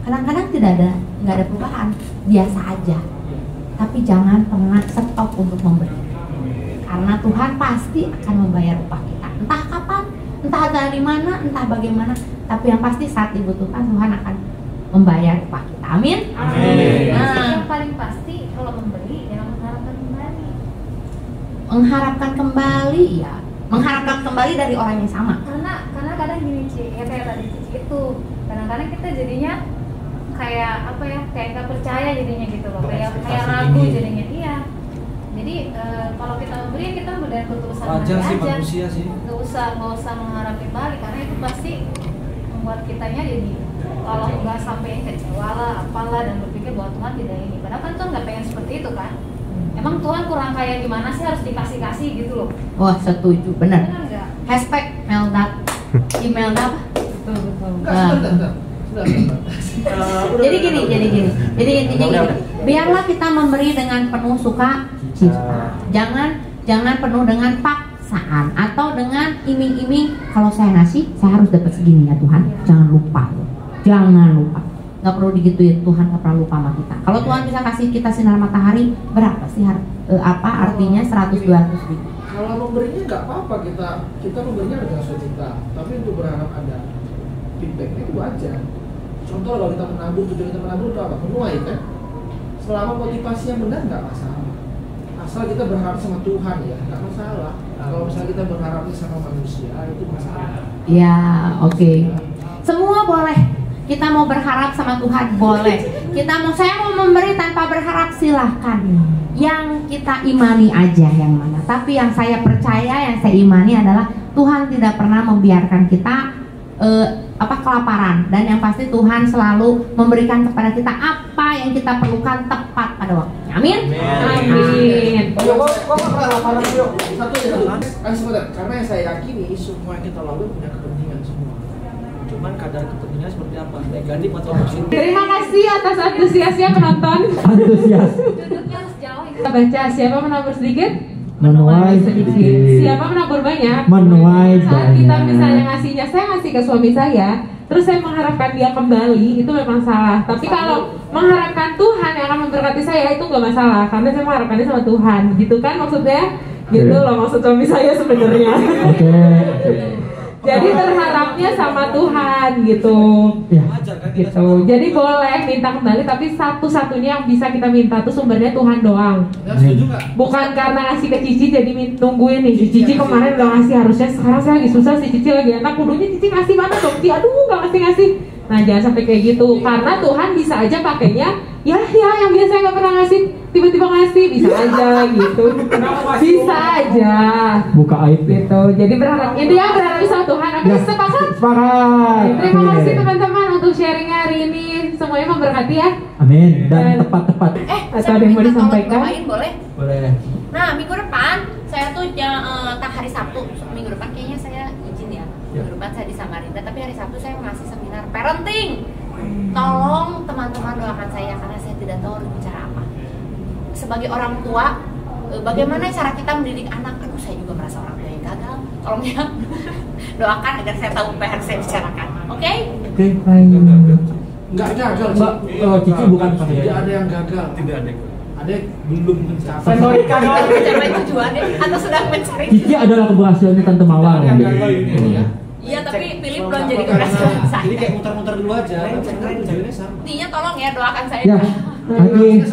kadang-kadang nggak ada perubahan, biasa aja. Tapi jangan pernah stop untuk memberi, karena Tuhan pasti akan membayar upah kita. Entah kapan, entah dari mana, entah bagaimana, tapi yang pasti saat dibutuhkan Tuhan akan membayar upah kita. Amin. Amin. Nah, Yang paling pasti kalau memberi jangan mengharapkan kembali. Mengharapkan kembali ya, mengharapkan kembali dari orang yang sama. Karena kadang gini Ci, ya kayak tadi Cici itu, kadang-kadang kita jadinya kayak apa ya, kayak nggak percaya jadinya gitu loh, kayak ragu jadinya. Iya. Jadi kalau kita memberi kita dari ketulusan hati Wajar sih, aja. manusia sih. Nggak usah mengharapkan balik, karena itu pasti membuat kitanya jadi kalau nggak sampai kecewa lah, apalah, dan berpikir bahwa Tuhan tidak ini. Padahal kan Tuhan nggak pengen seperti itu kan. Emang Tuhan kurang kayak gimana sih harus dikasih gitu loh. Wah, setuju, benar. Benar nggak? Hashtag Meldat, email apa? Betul. Jadi gini. Jadi intinya gini. Biarlah kita memberi dengan penuh sukacita. Jangan penuh dengan paksaan atau dengan iming-iming. Kalau saya ngasih, saya harus dapat segini ya Tuhan. Jangan lupa. Nggak perlu digituin. Tuhan nggak pernah lupa sama kita. Kalau Tuhan bisa kasih kita sinar matahari, berapa sih artinya 100-200 ribu? Kalau memberinya nggak apa-apa, kita memberinya dengan sukacita. Tapi untuk berharap ada feedbacknya itu wajar. Contoh kalau kita menabur, tujuan kita menabur itu apa? Menuai kan? Selama motivasi yang benar nggak masalah. Asal kita berharap sama Tuhan ya, nggak masalah. Nah, kalau misalnya kita berharapnya sama manusia, itu masalah. Ya, oke. Semua boleh. Kita mau berharap sama Tuhan boleh. Saya mau memberi tanpa berharap, silahkan. Yang kita imani aja yang mana. Tapi yang saya percaya, yang saya imani adalah Tuhan tidak pernah membiarkan kita kelaparan, dan yang pasti Tuhan selalu memberikan kepada kita apa yang kita perlukan tepat pada waktunya. Amin. Amin. Karena yang saya yakini semua yang kita lakukan punya kepentingan semua. Cuman kadar kepentingan seperti apa? Negatif atau positif. Terima kasih atas antusiasnya penonton. Antusias. Kita baca, siapa menabur sedikit? Menuai sedikit. Siapa menabur banyak? Menuai Saat kita banyak. misalnya ngasihnya, saya ngasih ke suami saya, terus saya mengharapkan dia kembali, itu memang salah. Tapi kalau mengharapkan Tuhan yang akan memberkati saya, itu nggak masalah, karena saya mengharapkannya sama Tuhan, gitu kan maksudnya? Gitu loh maksud suami saya sebenarnya. Jadi berharapnya sama Tuhan gitu. Gitu. Jadi boleh minta kembali, tapi satu-satunya yang bisa kita minta tuh sumbernya Tuhan doang. Bukan karena ngasih ke Cici jadi nungguin nih. Cici kemarin udah ngasih, harusnya sekarang saya lagi susah, si Cici lagi enak, kudunya Cici ngasih mana dong? Aduh, nggak ngasih. Nah, jangan sampai kayak gitu, karena Tuhan bisa aja pakainya ya yang biasa nggak pernah ngasih tiba-tiba ngasih, bisa aja gitu. Bisa aja. Buka aib gitu. Jadi berharap intinya berharap sama Tuhan. Oke, sepakat? Sepakat. Terima kasih teman-teman untuk sharing hari ini. Semuanya memberkati ya. Amin. Dan tepat-tepat. Atau ada yang mau disampaikan? Boleh? Boleh. Nah, minggu depan saya tuh hari Sabtu. Minggu depan kayaknya saya izin ya. Minggu depan saya di Samarinda, tapi hari Sabtu saya ngasih seminar parenting. Tolong teman-teman doakan saya, karena saya tidak tahu harus bicara apa. Sebagai orang tua, bagaimana cara kita mendidik anak? Aduh, saya juga merasa orang tua yang gagal. Tolong ya, doakan agar saya tahu apa yang harus saya bicarakan. Oke? Oke, baik. Enggak gagal, Mbak. Cici bukan tidak ada yang gagal. Tidak ada. Ada yang belum mencapai. Sensorika. Mencapai tujuannya atau sedang mencari. Cici adalah keberhasilannya Tante Mawar. Iya, tapi Philip belum jadi keberhasilan saya. Jadi kayak muter-muter dulu aja. Tujuannya sama. Intinya tolong ya doakan saya. Ya. Oke,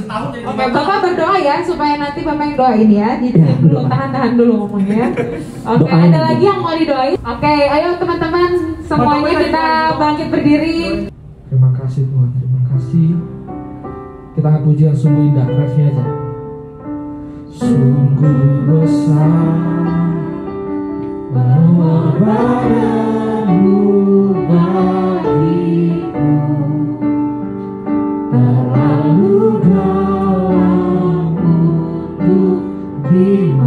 Bapak berdoa ya supaya nanti Bapak yang doain ya. Jadi dulu tahan dulu ngomongnya. Oke, ada lagi yang mau didoain? Oke, ayo teman-teman semuanya kita bangkit berdiri. Terima kasih Tuhan, terima kasih. Kita angkat pujian sungguh indah, refnya aja. Sungguh besar pengorbananmu bagiku, terlalu dalam untuk dimana.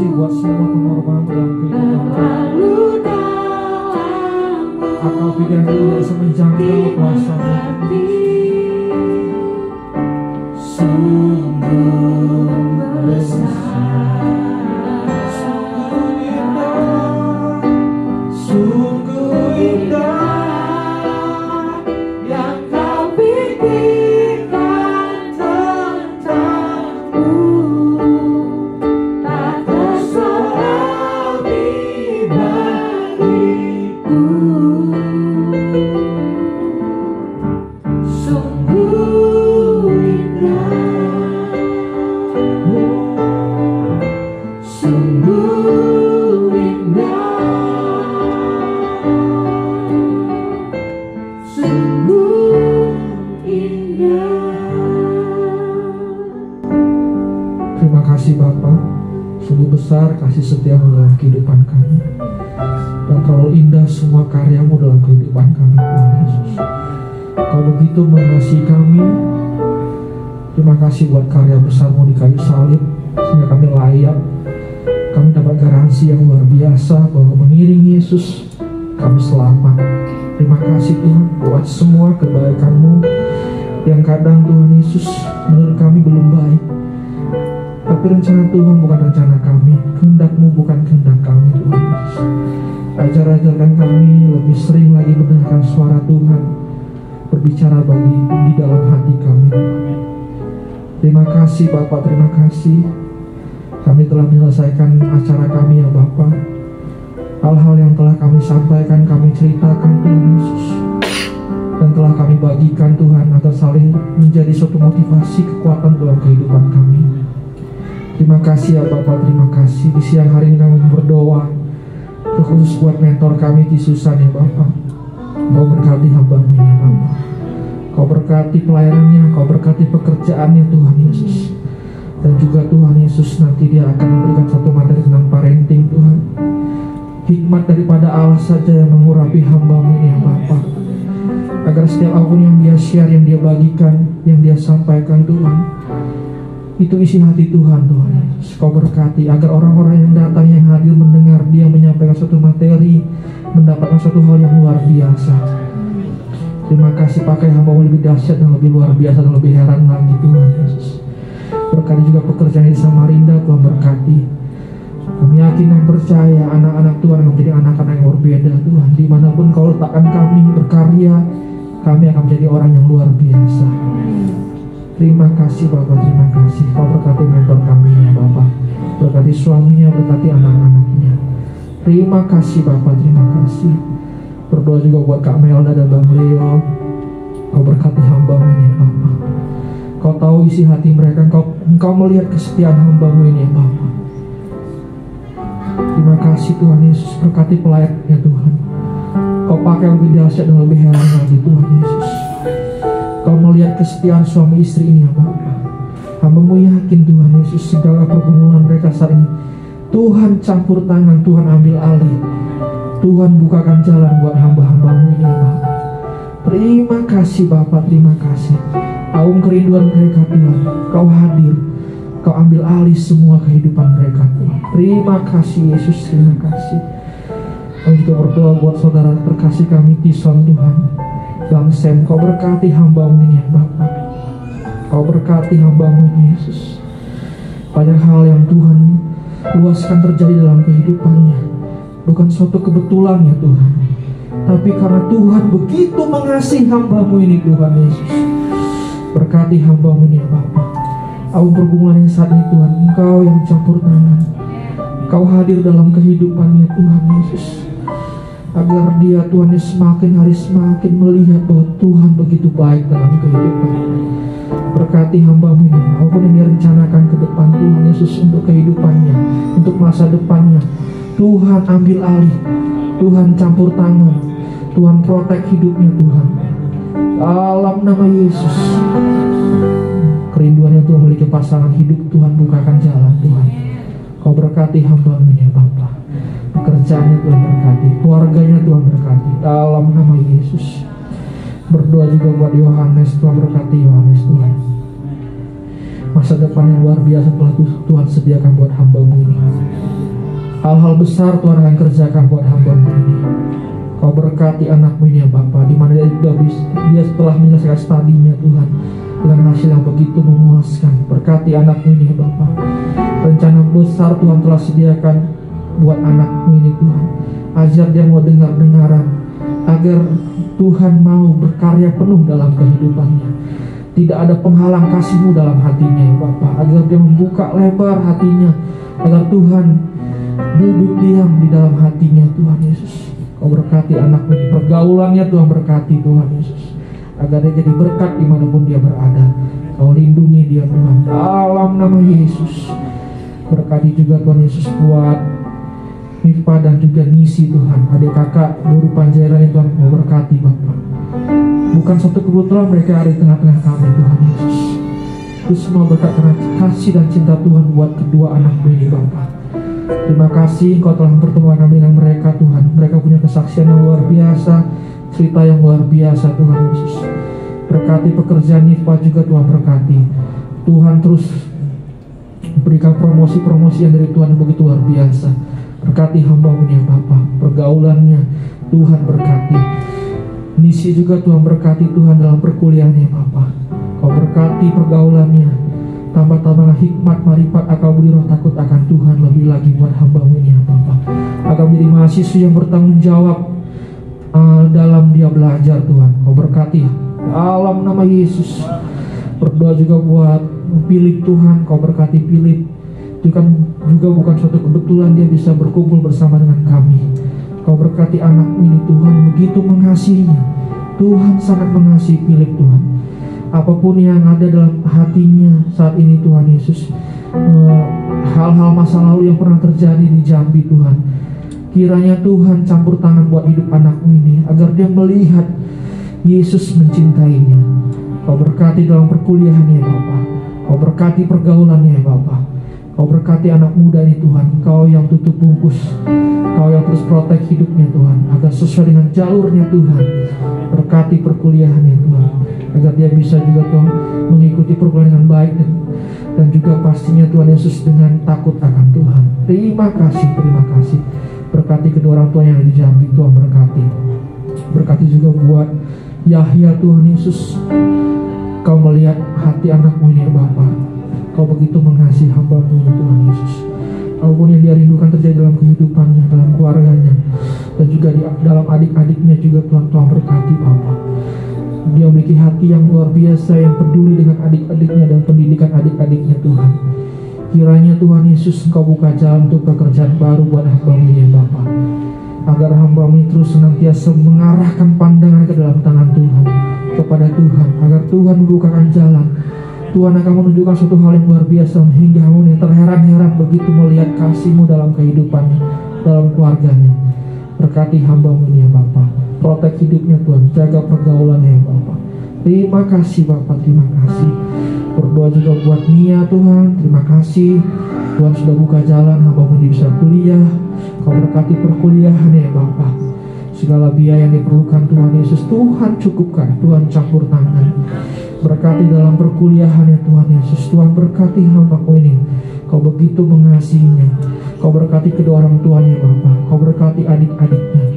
kasih buat semua pengorbanan dalam kehidupan kami. Akal pikiran kami tidak semenjangkau kuasa-Mu. Sungguh besar, sungguh indah, sungguh indah yang Kau pikirkan tentangku, tak tersoal di bagiku. Sungguh indah, sungguh indah, sungguh indah. Terima kasih Bapa, sungguh besar kasih setiamu dalam kehidupan kami, dan terlalu indah semua karyamu dalam kehidupan kami, Tuhan Yesus. Kau begitu mengasihi kami. Terima kasih buat karya besarmu di kayu salib, sehingga kami layak. Kami dapat garansi yang luar biasa bahwa mengiringi Yesus kami selamat. Terima kasih Tuhan buat semua kebaikan-Mu yang kadang Tuhan Yesus menurut kami belum baik. Tapi rencana Tuhan bukan rencana kami, kehendak-Mu bukan kehendak kami, Tuhan Yesus. Ajar-ajarkan kami lebih sering lagi mendengarkan suara Tuhan berbicara di dalam hati kami. Terima kasih Bapak, terima kasih. Kami telah menyelesaikan acara kami ya Bapak. Hal-hal yang telah kami sampaikan, kami ceritakan Tuhan Yesus, dan telah kami bagikan Tuhan agar saling menjadi suatu motivasi, kekuatan dalam kehidupan kami. Terima kasih ya Bapak, terima kasih. Di siang hari ini kami berdoa terkhusus buat mentor kami di Susan ya Bapak. Kau berkati hamba-Mu ya Bapak. Kau berkati pelayanannya, Kau berkati pekerjaannya Tuhan Yesus. Dan juga Tuhan Yesus nanti dia akan memberikan satu materi tentang parenting Tuhan. Hikmat daripada Allah saja yang mengurapi hamba-Mu ini ya Bapa. Agar setiap apapun yang dia share, yang dia bagikan, yang dia sampaikan Tuhan, itu isi hati Tuhan Tuhan Yesus. Kau berkati agar orang-orang yang datang, yang hadir mendengar dia menyampaikan suatu materi, mendapatkan suatu hal yang luar biasa. Terima kasih, pakai hamba-Mu lebih dahsyat dan lebih luar biasa dan lebih heran lagi Tuhan Yesus. Berkati juga pekerjaan di Samarinda, Tuhan berkati. Kami yakin dan percaya anak-anak Tuhan akan menjadi anak-anak yang berbeda Tuhan. Dimanapun Kau letakkan kami berkarya, kami akan menjadi orang yang luar biasa. Terima kasih Bapak, terima kasih. Kau berkati mentor kami ya Bapak. Berkati suaminya, berkati anak-anaknya. Terima kasih Bapak, terima kasih. Berdoa juga buat Kak Melda dan Bang Leo. Kau berkati hamba-Mu ini ya Bapak. Kau tahu isi hati mereka, Engkau melihat kesetiaan hamba-Mu ini ya Bapak. Terima kasih Tuhan Yesus, berkati pelayannya Tuhan. Kau pakai yang lebih dahsyat dan lebih heran lagi Tuhan Yesus. Kau melihat kesetiaan suami istri ini ya Bapak. Hamba-Mu yakin Tuhan Yesus, segala pergumulan mereka saat ini Tuhan campur tangan, Tuhan ambil alih. Tuhan bukakan jalan buat hamba-hamba-Mu ini ya Bapak. Terima kasih Bapak, terima kasih. Aung kerinduan mereka Tuhan, Kau hadir, Kau ambil alih semua kehidupan mereka Tuhan. Terima kasih Yesus, terima kasih. Kami juga berdoa buat saudara terkasih kami Tison Tuhan, Bang Sam. Kau berkati hamba-Mu ini ya Bapak. Kau berkati hamba-Mu ini Yesus. Banyak hal yang Tuhan luaskan terjadi dalam kehidupannya, bukan suatu kebetulan ya Tuhan, tapi karena Tuhan begitu mengasihi hamba-Mu ini Tuhan Yesus. Berkati hamba-Mu ini ya Bapak. Apapun pergumulan yang saat ini Tuhan, Engkau yang campur tangan. Engkau hadir dalam kehidupannya Tuhan Yesus. Agar dia Tuhan Yesus semakin hari semakin melihat bahwa Tuhan begitu baik dalam kehidupannya. Berkati hamba-Mu ini, apapun yang dia rencanakan ke depan Tuhan Yesus untuk kehidupannya, untuk masa depannya, Tuhan ambil alih, Tuhan campur tangan, Tuhan protek hidupnya Tuhan. Dalam nama Yesus. Kerinduannya Tuhan memiliki pasangan hidup, Tuhan bukakan jalan Tuhan. Kau berkati hamba-Mu ini Bapa. Pekerjaannya Tuhan berkati, keluarganya Tuhan berkati. Dalam nama Yesus. Berdoa juga buat Yohanes, Tuhan berkati Yohanes Tuhan. Masa depan yang luar biasa telah Tuhan sediakan buat hamba-Mu ini. Hal-hal besar Tuhan akan kerjakan buat hamba-Mu ini. Kau berkati anak-Mu ini ya Bapa, di mana dia setelah menyelesaikan studinya Tuhan dengan hasil yang begitu memuaskan. Berkati anak-Mu ini ya Bapa. Rencana besar Tuhan telah sediakan buat anak-Mu ini Tuhan. Ajar dia mau dengar-dengaran, agar Tuhan mau berkarya penuh dalam kehidupannya. Tidak ada penghalang kasih-Mu dalam hatinya ya Bapa. Agar dia membuka lebar hatinya, agar Tuhan duduk diam di dalam hatinya Tuhan Yesus. Kau berkati anak ini, pergaulannya Tuhan berkati Tuhan Yesus, agar dia jadi berkat dimanapun dia berada. Kau lindungi dia Tuhan, dalam nama Yesus. Berkati juga Tuhan Yesus buat Mifa dan juga Nisi Tuhan, adik kakak Guru Panjairan Tuhan. Kau berkati Bapak. Bukan satu kebetulan mereka ada di tengah-tengah kami Tuhan Yesus. Itu semua berkat karena kasih dan cinta Tuhan buat kedua anak-Mu ini Bapak. Terima kasih Kau telah mempertemukan kami dengan mereka Tuhan. Mereka punya kesaksian yang luar biasa, cerita yang luar biasa Tuhan Yesus. Berkati pekerjaan Nifa juga Tuhan berkati. Tuhan terus berikan promosi-promosi yang dari Tuhan yang begitu luar biasa. Berkati hamba-Mu ya Bapa, pergaulannya Tuhan berkati. Nisi juga Tuhan berkati Tuhan dalam perkuliahannya Bapa. Kau berkati pergaulannya. Tambah-tambahlah hikmat, marifat, akal budi, roh takut akan Tuhan lebih lagi buat hamba-Mu ini ya Bapa. Agar menjadi mahasiswa yang bertanggung jawab dalam dia belajar Tuhan. Kau berkati dalam nama Yesus. Berdoa juga buat Philip Tuhan. Kau berkati Philip. Itu kan juga bukan suatu kebetulan dia bisa berkumpul bersama dengan kami. Kau berkati anak-Mu ini Tuhan, begitu mengasihinya. Tuhan sangat mengasihi Philip Tuhan. Apapun yang ada dalam hatinya saat ini Tuhan Yesus, hal-hal masa lalu yang pernah terjadi di Jambi Tuhan, kiranya Tuhan campur tangan buat hidup anak-Mu ini, agar dia melihat Yesus mencintainya. Kau berkati dalam perkuliahannya Bapa. Kau berkati pergaulannya Bapa. Kau berkati anak muda ini Tuhan. Kau yang tutup bungkus, Kau yang terus protek hidupnya Tuhan, agar sesuai dengan jalurnya Tuhan. Berkati perkuliahannya Tuhan, agar dia bisa juga Tuhan mengikuti perkuliahan dengan baik, dan juga pastinya Tuhan Yesus dengan takut akan Tuhan. Terima kasih, terima kasih. Berkati kedua orang tua yang ada di Jambi Tuhan berkati. Berkati juga buat Yahya Tuhan Yesus. Kau melihat hati anak-Mu ini ya Bapa. Kau begitu mengasihi hamba-Mu ini Tuhan Yesus. Apapun yang dia rindukan terjadi dalam kehidupannya, dalam keluarganya, dan juga di dalam adik-adiknya juga Tuhan berkati Bapa. Dia memiliki hati yang luar biasa, yang peduli dengan adik-adiknya dan pendidikan adik-adiknya Tuhan. Kiranya Tuhan Yesus Engkau buka jalan untuk pekerjaan baru buat hamba-Mu ini Bapa, agar hamba-Mu ini terus senantiasa mengarahkan pandangan ke dalam tangan Tuhan, kepada Tuhan, agar Tuhan membukakan jalan. Tuhan akan menunjukkan suatu hal yang luar biasa, hingga hamba yang terheran-heran begitu melihat kasih-Mu dalam kehidupannya, dalam keluarganya. Berkati hamba-Mu ini ya Bapa. Protek hidupnya Tuhan, jaga pergaulannya ya Bapa. Terima kasih Bapa, terima kasih. Berdoa juga buat Nia Tuhan. Terima kasih Tuhan sudah buka jalan hamba-Mu bisa kuliah. Kau berkati perkuliahannya ya Bapa. Segala biaya yang diperlukan Tuhan Yesus, Tuhan cukupkan, Tuhan campur tangan. Berkati dalam perkuliahannya Tuhan Yesus. Tuhan berkati hamba-Mu ini. Kau begitu mengasihinya. Kau berkati kedua orang tuanya Bapa. Kau berkati adik-adiknya.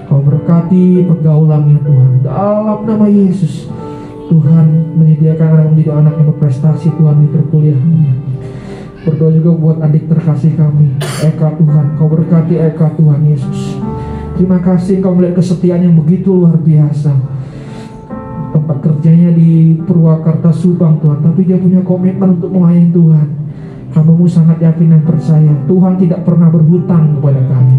Kau berkati pergaulannya Tuhan. Dalam nama Yesus, Tuhan menyediakan anak menjadi anak yang berprestasi Tuhan di perkuliahannya. Berdoa juga buat adik terkasih kami, Eka Tuhan. Kau berkati Eka Tuhan Yesus. Terima kasih Kau melihat kesetiaan yang begitu luar biasa. Tempat kerjanya di Purwakarta Subang Tuhan, tapi dia punya komitmen untuk melayani Tuhan. Hamba-Mu sangat yakin dan percaya Tuhan tidak pernah berhutang kepada kami.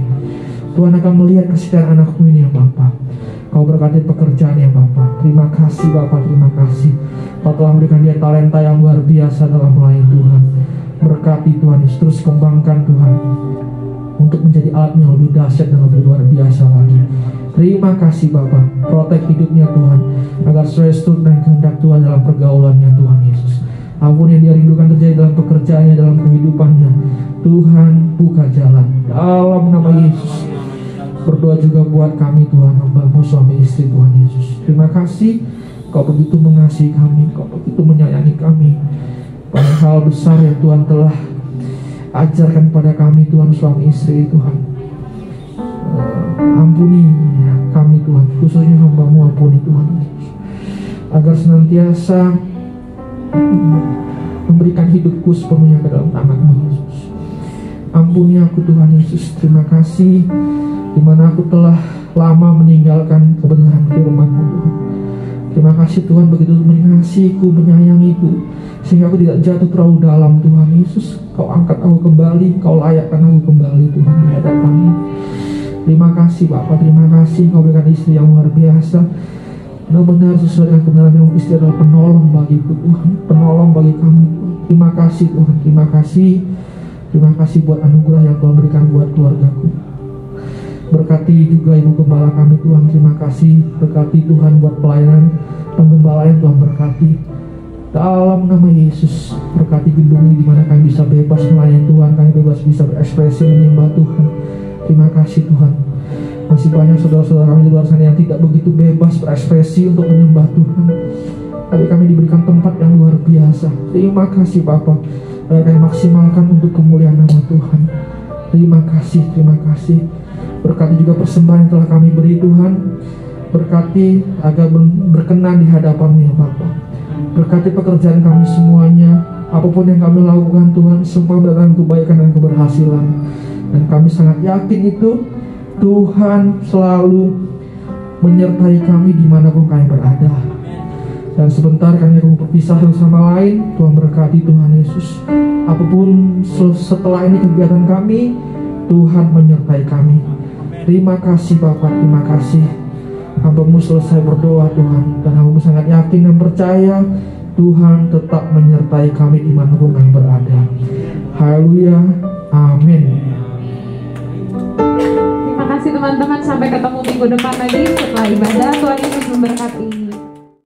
Tuhan akan melihat kesetiaan anak-Mu ini ya Bapa. Kau berkati pekerjaan ya Bapa. Terima kasih Bapa, terima kasih. Kau telah memberikan dia talenta yang luar biasa dalam melayani Tuhan. Berkati Tuhan Yesus, terus kembangkan Tuhan untuk menjadi alat yang lebih dahsyat dan lebih luar biasa lagi. Terima kasih Bapa. Protek hidupnya Tuhan, agar sesuai dan kehendak Tuhan dalam pergaulannya Tuhan Yesus. Apapun yang dia rindukan terjadi dalam pekerjaannya, dalam kehidupannya, Tuhan buka jalan dalam nama Yesus. Berdoa juga buat kami Tuhan, hamba-Mu suami istri Tuhan Yesus. Terima kasih Kau begitu mengasihi kami, Kau begitu menyayangi kami. Banyak hal besar yang Tuhan telah Ajarkan pada kami Tuhan suami istri Tuhan. Ampuni kami Tuhan, khususnya hamba-Mu, ampuni Tuhan Yesus, agar senantiasa memberikan hidupku sepenuhnya ke dalam tangan-Mu Yesus. Ampuni aku Tuhan Yesus, terima kasih di mana aku telah lama meninggalkan kebenaran firman-Mu Tuhan. Terima kasih Tuhan begitu mengasihiku, menyayangiku, sehingga aku tidak jatuh terlalu dalam Tuhan Yesus. Kau angkat aku kembali, Kau layakkan aku kembali Tuhan di hadapan-Mu. Terima kasih Bapa, terima kasih Kau berikan istri yang luar biasa. Benar-benar sesuai dengan kebenaran firman istri adalah penolong bagiku Tuhan, penolong bagi kami Tuhan. Terima kasih Tuhan, terima kasih. Terima kasih buat anugerah yang Tuhan berikan buat keluargaku. Berkati juga Ibu Gembala kami Tuhan, terima kasih. Berkati Tuhan buat pelayanan penggembalaan Tuhan, berkati dalam nama Yesus. Berkati gedung ini dimana kami bisa bebas melayani Tuhan, kami bebas bisa berekspresi menyembah Tuhan. Terima kasih Tuhan. Masih banyak saudara-saudara kami di luar sana yang tidak begitu bebas berekspresi untuk menyembah Tuhan, tapi kami diberikan tempat yang luar biasa. Terima kasih Bapa, kami maksimalkan untuk kemuliaan nama Tuhan. Terima kasih, terima kasih. Berkati juga persembahan yang telah kami beri Tuhan. Berkati agar berkenan di hadapan-Mu ya Bapa. Berkati pekerjaan kami semuanya, apapun yang kami lakukan Tuhan, semua mendatangkan kebaikan dan keberhasilan. Dan kami sangat yakin itu Tuhan selalu menyertai kami dimanapun kami berada. Dan sebentar kami akan berpisah satu sama lain. Tuhan berkati Tuhan Yesus. Apapun setelah ini kegiatan kami, Tuhan menyertai kami. Terima kasih Bapak, terima kasih. Hamba-Mu selesai berdoa Tuhan, dan hamba-Mu sangat yakin dan percaya Tuhan tetap menyertai kami dimanapun kami berada. Haleluya, amin. Terima kasih teman-teman, sampai ketemu minggu depan lagi setelah ibadah. Tuhan Yesus memberkati.